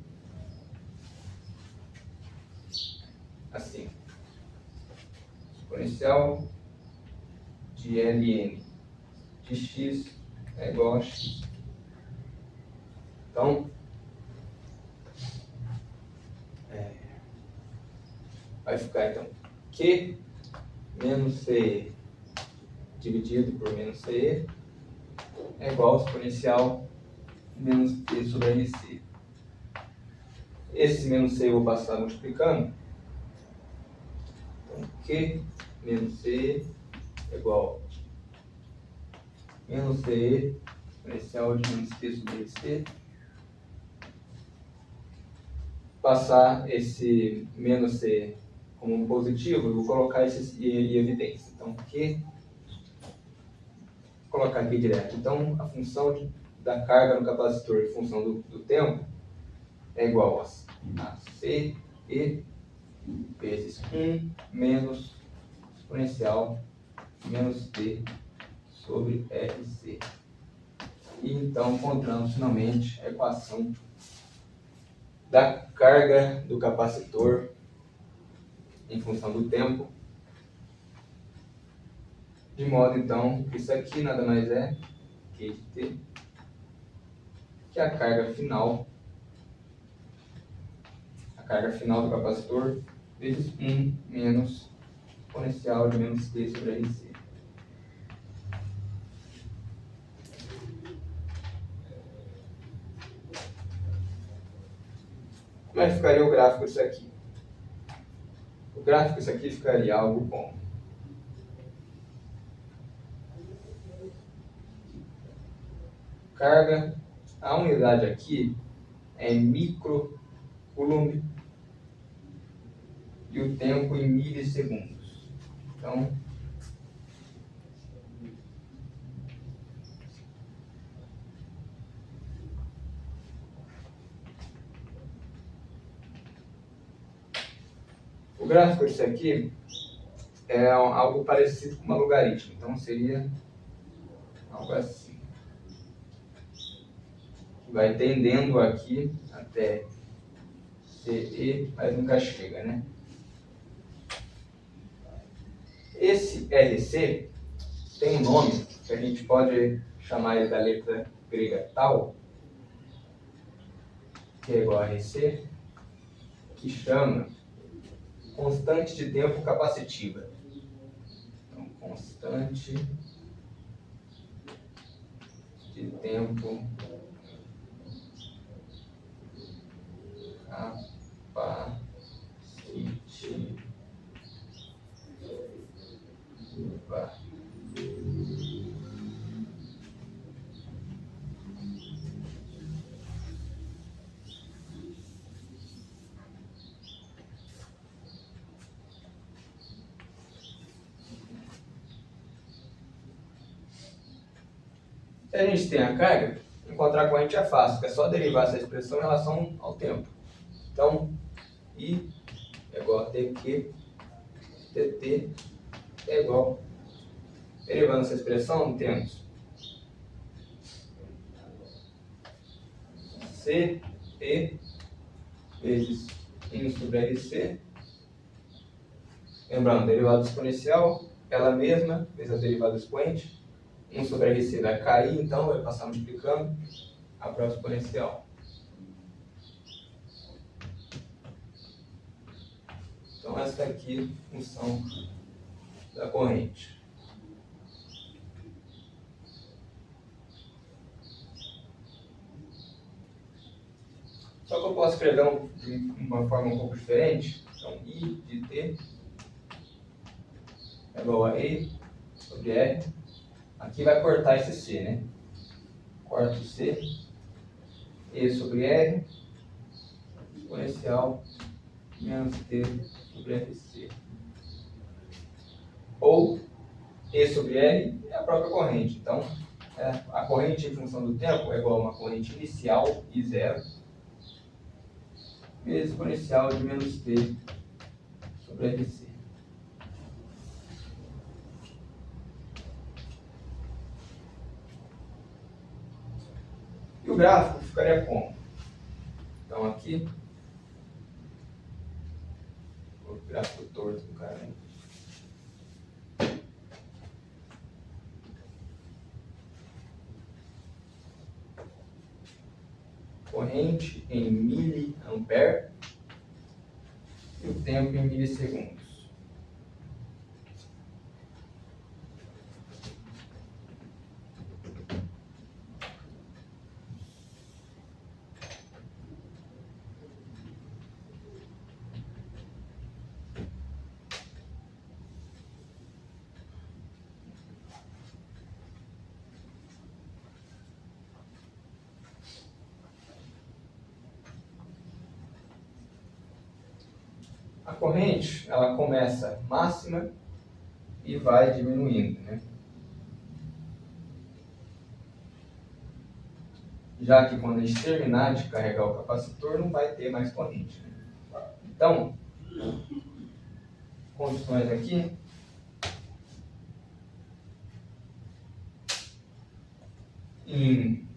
assim, exponencial de ln de x é igual a x. Então, vai ficar então q menos c dividido por menos c é igual ao exponencial menos t sobre rc. Esse menos c eu vou passar multiplicando. Então, q menos c é igual a menos c exponencial de menos t sobre rc. Passar esse menos c como um positivo, eu vou colocar esse em evidência. Então, q, vou colocar aqui direto. Então, a função da carga no capacitor em função do tempo é igual a c e vezes 1 menos exponencial menos t sobre rc. E então encontramos finalmente a equação da carga do capacitor em função do tempo, de modo então que isso aqui nada mais é que t, que é a carga final do capacitor vezes 1 menos exponencial de menos t sobre rc. Como é que ficaria o gráfico disso aqui? O gráfico disso aqui ficaria algo como carga, a unidade aqui é microcoulomb e o tempo em milissegundos. Então, o gráfico disso aqui é algo parecido com uma logaritmo. Então, seria algo assim. Vai tendendo aqui até CE, mas nunca chega, né? Esse RC tem um nome que a gente pode chamar ele da letra grega tau, que é igual a RC, que chama constante de tempo capacitiva. Então, constante de tempo capacitiva. Se a gente tem a carga, encontrar a corrente é fácil, porque é só derivar essa expressão em relação ao tempo. Então, I é igual a TQ, TT é igual. Derivando essa expressão, temos C, E, vezes 1 sobre RC. Lembrando, derivada exponencial, ela mesma, vezes a derivada expoente. 1 sobre RC vai cair, então vai passar multiplicando a própria exponencial. Então essa aqui é a função da corrente. Só que eu posso escrever de uma forma um pouco diferente. Então, I de T é igual a E sobre R. Aqui vai cortar esse C, né? Corto C, E sobre R, exponencial menos T sobre RC. Ou E sobre R é a própria corrente. Então, a corrente em função do tempo é igual a uma corrente inicial, I0, vezes exponencial de menos T sobre RC. E o gráfico ficaria como? Então aqui, o gráfico torto do cara, né? Corrente em miliampere e o tempo em milissegundos. A corrente, ela começa máxima e vai diminuindo, né? Já que quando a gente terminar de carregar o capacitor, não vai ter mais corrente, né? Então, condições aqui. Em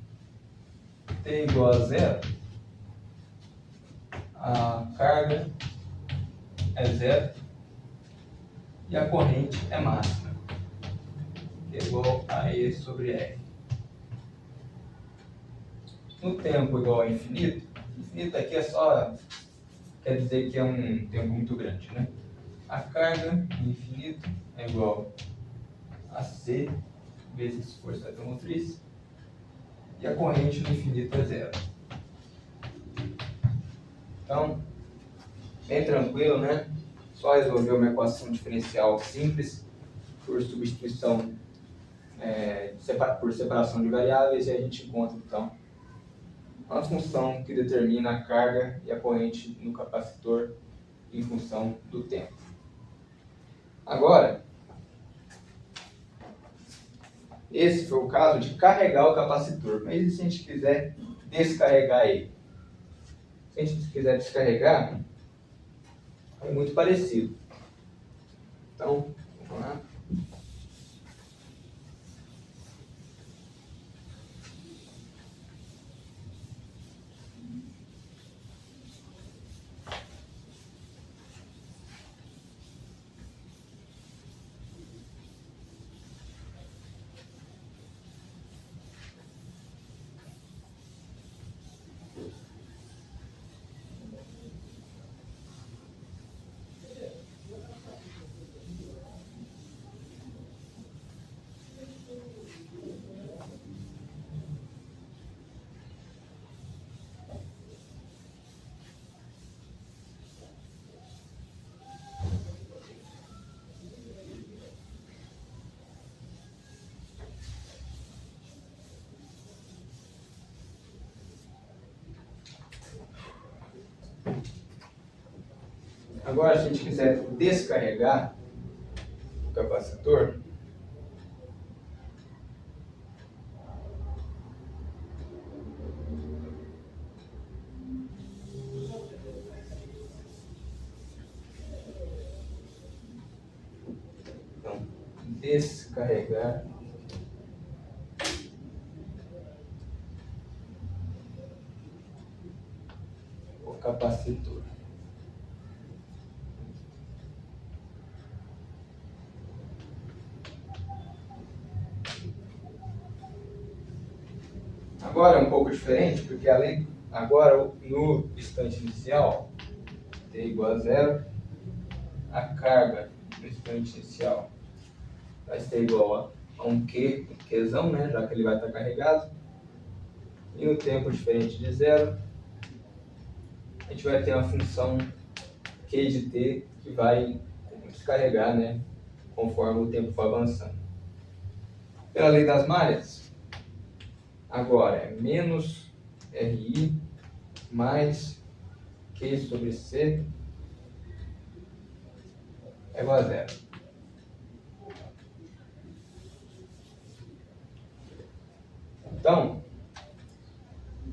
T igual a zero, a carga é zero e a corrente é máxima, que é igual a E sobre R. No tempo igual a infinito, infinito aqui é só, quer dizer que é um tempo muito grande, né? A carga infinito é igual a C vezes força automotriz e a corrente no infinito é zero. Então, bem tranquilo, né? Só resolver uma equação diferencial simples por substituição, por separação de variáveis, e a gente encontra, então, uma função que determina a carga e a corrente no capacitor em função do tempo. Agora, esse foi o caso de carregar o capacitor, mas e se a gente quiser descarregar ele? Se a gente quiser descarregar, é muito parecido. Então, vamos lá. Agora, se a gente quiser descarregar o capacitor, então, descarregar o capacitor. Agora é um pouco diferente, porque agora no instante inicial, T igual a zero, a carga no instante inicial vai ser igual a um Qzão, né, já que ele vai estar carregado. E no tempo diferente de zero, a gente vai ter uma função Q de t que vai descarregar, né, conforme o tempo for avançando. Pela lei das malhas, agora é menos RI mais Q sobre C é igual a zero. Então,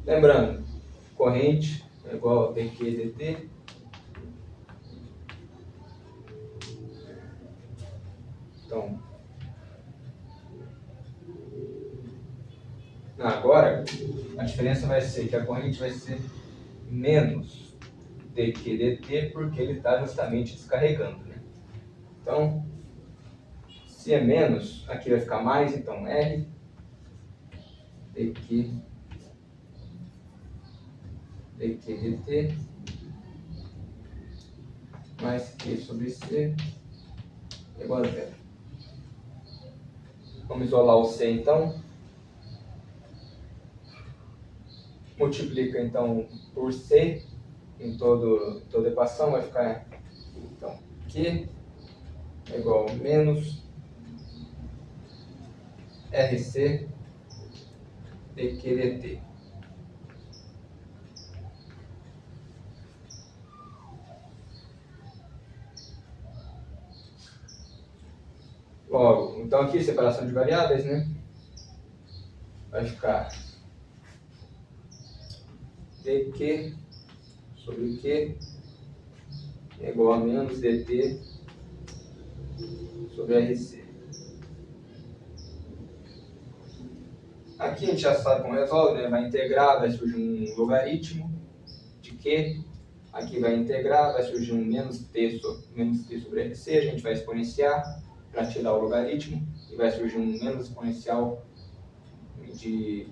lembrando, corrente é igual a dq dt. Então, agora a diferença vai ser que a corrente vai ser menos dq dt porque ele está justamente descarregando, né? Então, se é menos, aqui vai ficar mais, então R dq dt mais Q sobre C é igual a zero. Vamos isolar o C então. Multiplica então por C em toda a equação, vai ficar então Q é igual a menos RC dq dt. Logo, então aqui separação de variáveis, né? Vai ficar dq sobre q é igual a menos dt sobre rc. Aqui a gente já sabe como resolve, né? Vai integrar, vai surgir um logaritmo de q. Aqui vai integrar, vai surgir um menos t sobre rc. A gente vai exponenciar para tirar o logaritmo e vai surgir um menos exponencial de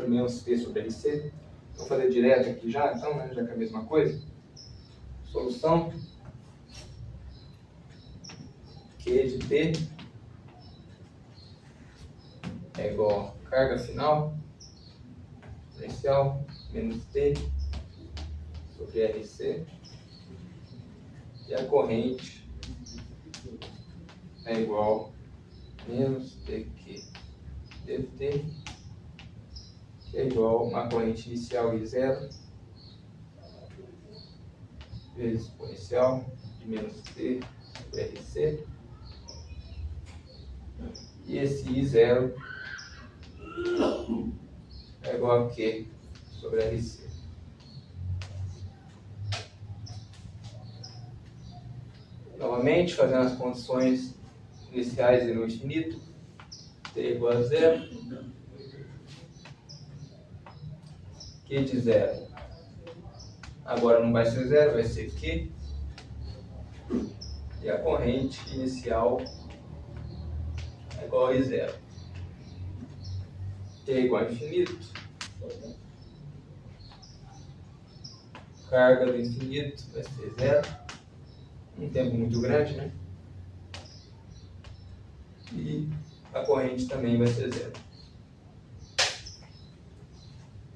menos t sobre rc. Vou fazer direto aqui já, então, né? Já que é a mesma coisa. Solução Q de t é igual a carga final exponencial menos t sobre rc e a corrente é igual a menos dq dt, que é igual a corrente inicial I0 vezes exponencial de menos t sobre rc, e esse I0 é igual a Q sobre rc. Novamente, fazendo as condições iniciais e no infinito, t igual a zero, Q de zero agora não vai ser zero, vai ser Q, e a corrente inicial é igual a I0. T é igual a infinito, carga do infinito vai ser zero, um tempo muito grande, né? E a corrente também vai ser zero.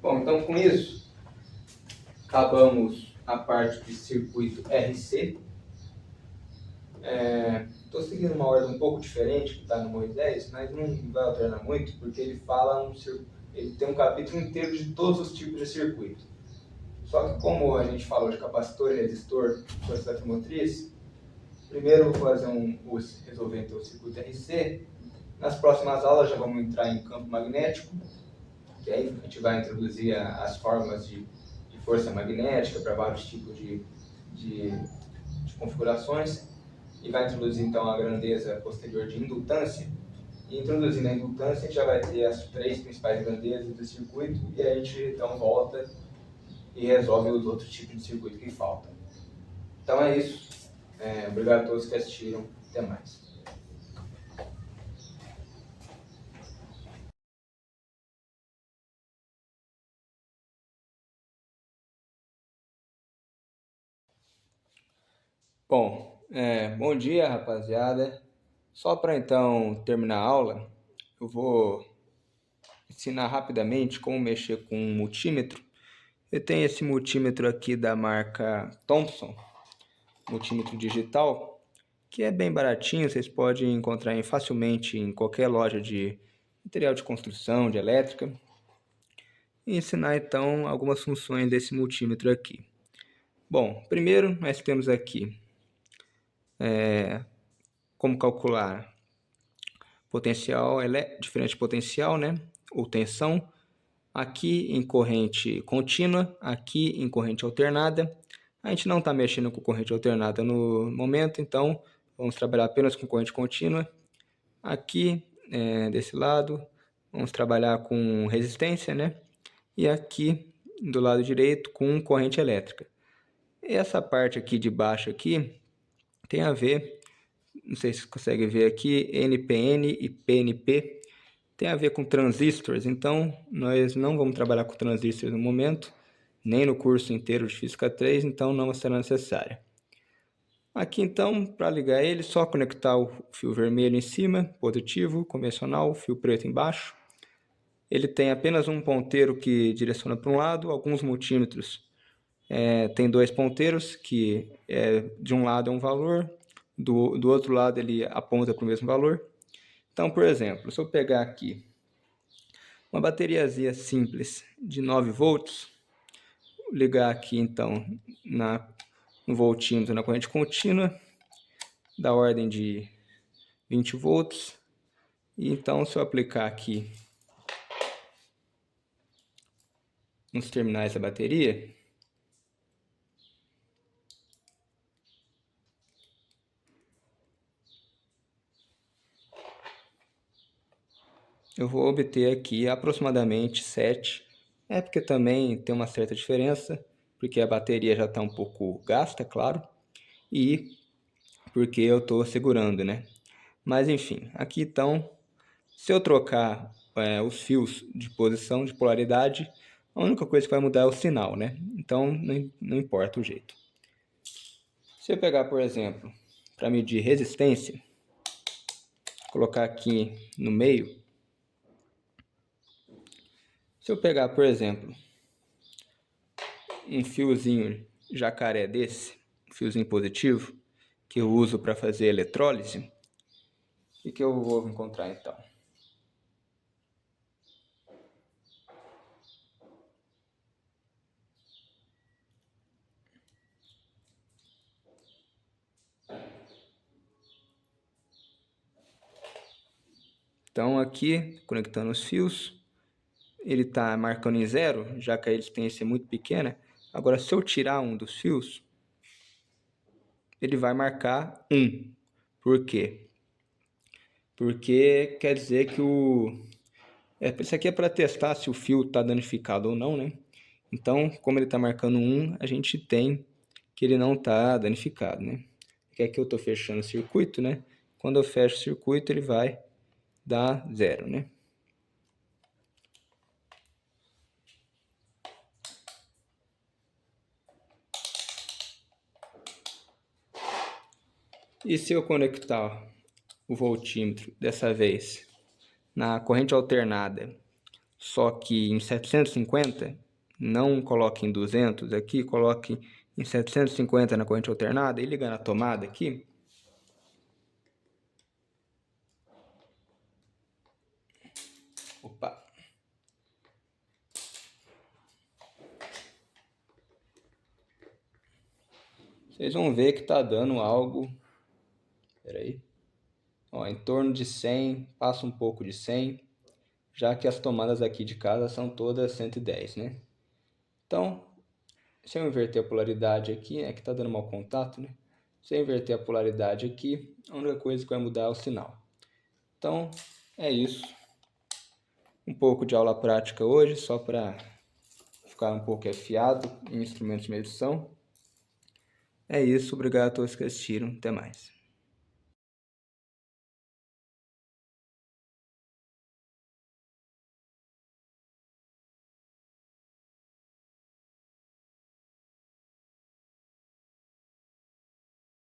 Bom, então com isso, acabamos a parte de circuito RC. Estou seguindo uma ordem um pouco diferente que está no Moisés, mas não vai alternar muito, porque ele tem um capítulo inteiro de todos os tipos de circuito. Só que como a gente falou de capacitor e resistor, velocidade motriz, primeiro eu vou resolver então, o circuito RC. Nas próximas aulas já vamos entrar em campo magnético, que aí a gente vai introduzir as fórmulas de força magnética para vários tipos de configurações, e vai introduzir então a grandeza posterior de indutância. E introduzindo a indutância, a gente já vai ter as três principais grandezas do circuito, e aí a gente então volta e resolve os outros tipos de circuito que faltam. Então é isso. Obrigado a todos que assistiram. Até mais. Bom, Bom dia, rapaziada. Só para então terminar a aula, eu vou ensinar rapidamente como mexer com um multímetro. Eu tenho esse multímetro aqui da marca Thomson, multímetro digital, que é bem baratinho, vocês podem encontrar facilmente em qualquer loja de material de construção, de elétrica. E ensinar então algumas funções desse multímetro aqui. Bom, primeiro nós temos aqui como calcular potencial, diferente potencial, né? Ou tensão. Aqui em corrente contínua, aqui em corrente alternada. A gente não está mexendo com corrente alternada no momento, então vamos trabalhar apenas com corrente contínua. Aqui, desse lado, vamos trabalhar com resistência, né? E aqui, do lado direito, com corrente elétrica. E essa parte aqui de baixo aqui tem a ver, não sei se você consegue ver aqui, NPN e PNP, tem a ver com transistores, então nós não vamos trabalhar com transistores no momento, nem no curso inteiro de Física 3, então não será necessário. Aqui então, para ligar ele, só conectar o fio vermelho em cima, positivo, convencional, fio preto embaixo. Ele tem apenas um ponteiro que direciona para um lado, alguns multímetros tem dois ponteiros, que de um lado é um valor, do outro lado ele aponta para o mesmo valor. Então, por exemplo, se eu pegar aqui uma bateriazinha simples de 9 volts, ligar aqui então no voltímetro na corrente contínua, da ordem de 20 volts. E então, se eu aplicar aqui nos terminais da bateria, eu vou obter aqui aproximadamente 7. É porque também tem uma certa diferença, porque a bateria já está um pouco gasta, claro, e porque eu estou segurando, né? Mas enfim, aqui então, se eu trocar os fios de posição, de polaridade, a única coisa que vai mudar é o sinal, né? Então não importa o jeito. Se eu pegar, por exemplo, para medir resistência, colocar aqui no meio. Se eu pegar, por exemplo, um fiozinho jacaré desse, um fiozinho positivo, que eu uso para fazer eletrólise, o que eu vou encontrar então? Então aqui, conectando os fios, ele está marcando em 0, já que a resistência é muito pequena. Agora, se eu tirar um dos fios, ele vai marcar 1. Por quê? Porque quer dizer que isso aqui é para testar se o fio está danificado ou não, né? Então, como ele está marcando 1, a gente tem que ele não está danificado, né? Porque aqui eu estou fechando o circuito, né? Quando eu fecho o circuito, ele vai dar 0, né? E se eu conectar o voltímetro, dessa vez, na corrente alternada, só que em 750, não coloque em 200 aqui, coloque em 750 na corrente alternada e liga na tomada aqui. Opa! Vocês vão ver que está dando algo, peraí, ó, em torno de 100, passa um pouco de 100, já que as tomadas aqui de casa são todas 110, né? Então, se eu inverter a polaridade aqui, é que está dando mau contato, né? Se eu inverter a polaridade aqui, a única coisa que vai mudar é o sinal. Então, é isso. Um pouco de aula prática hoje, só para ficar um pouco afiado em instrumentos de medição. É isso, obrigado a todos que assistiram, até mais.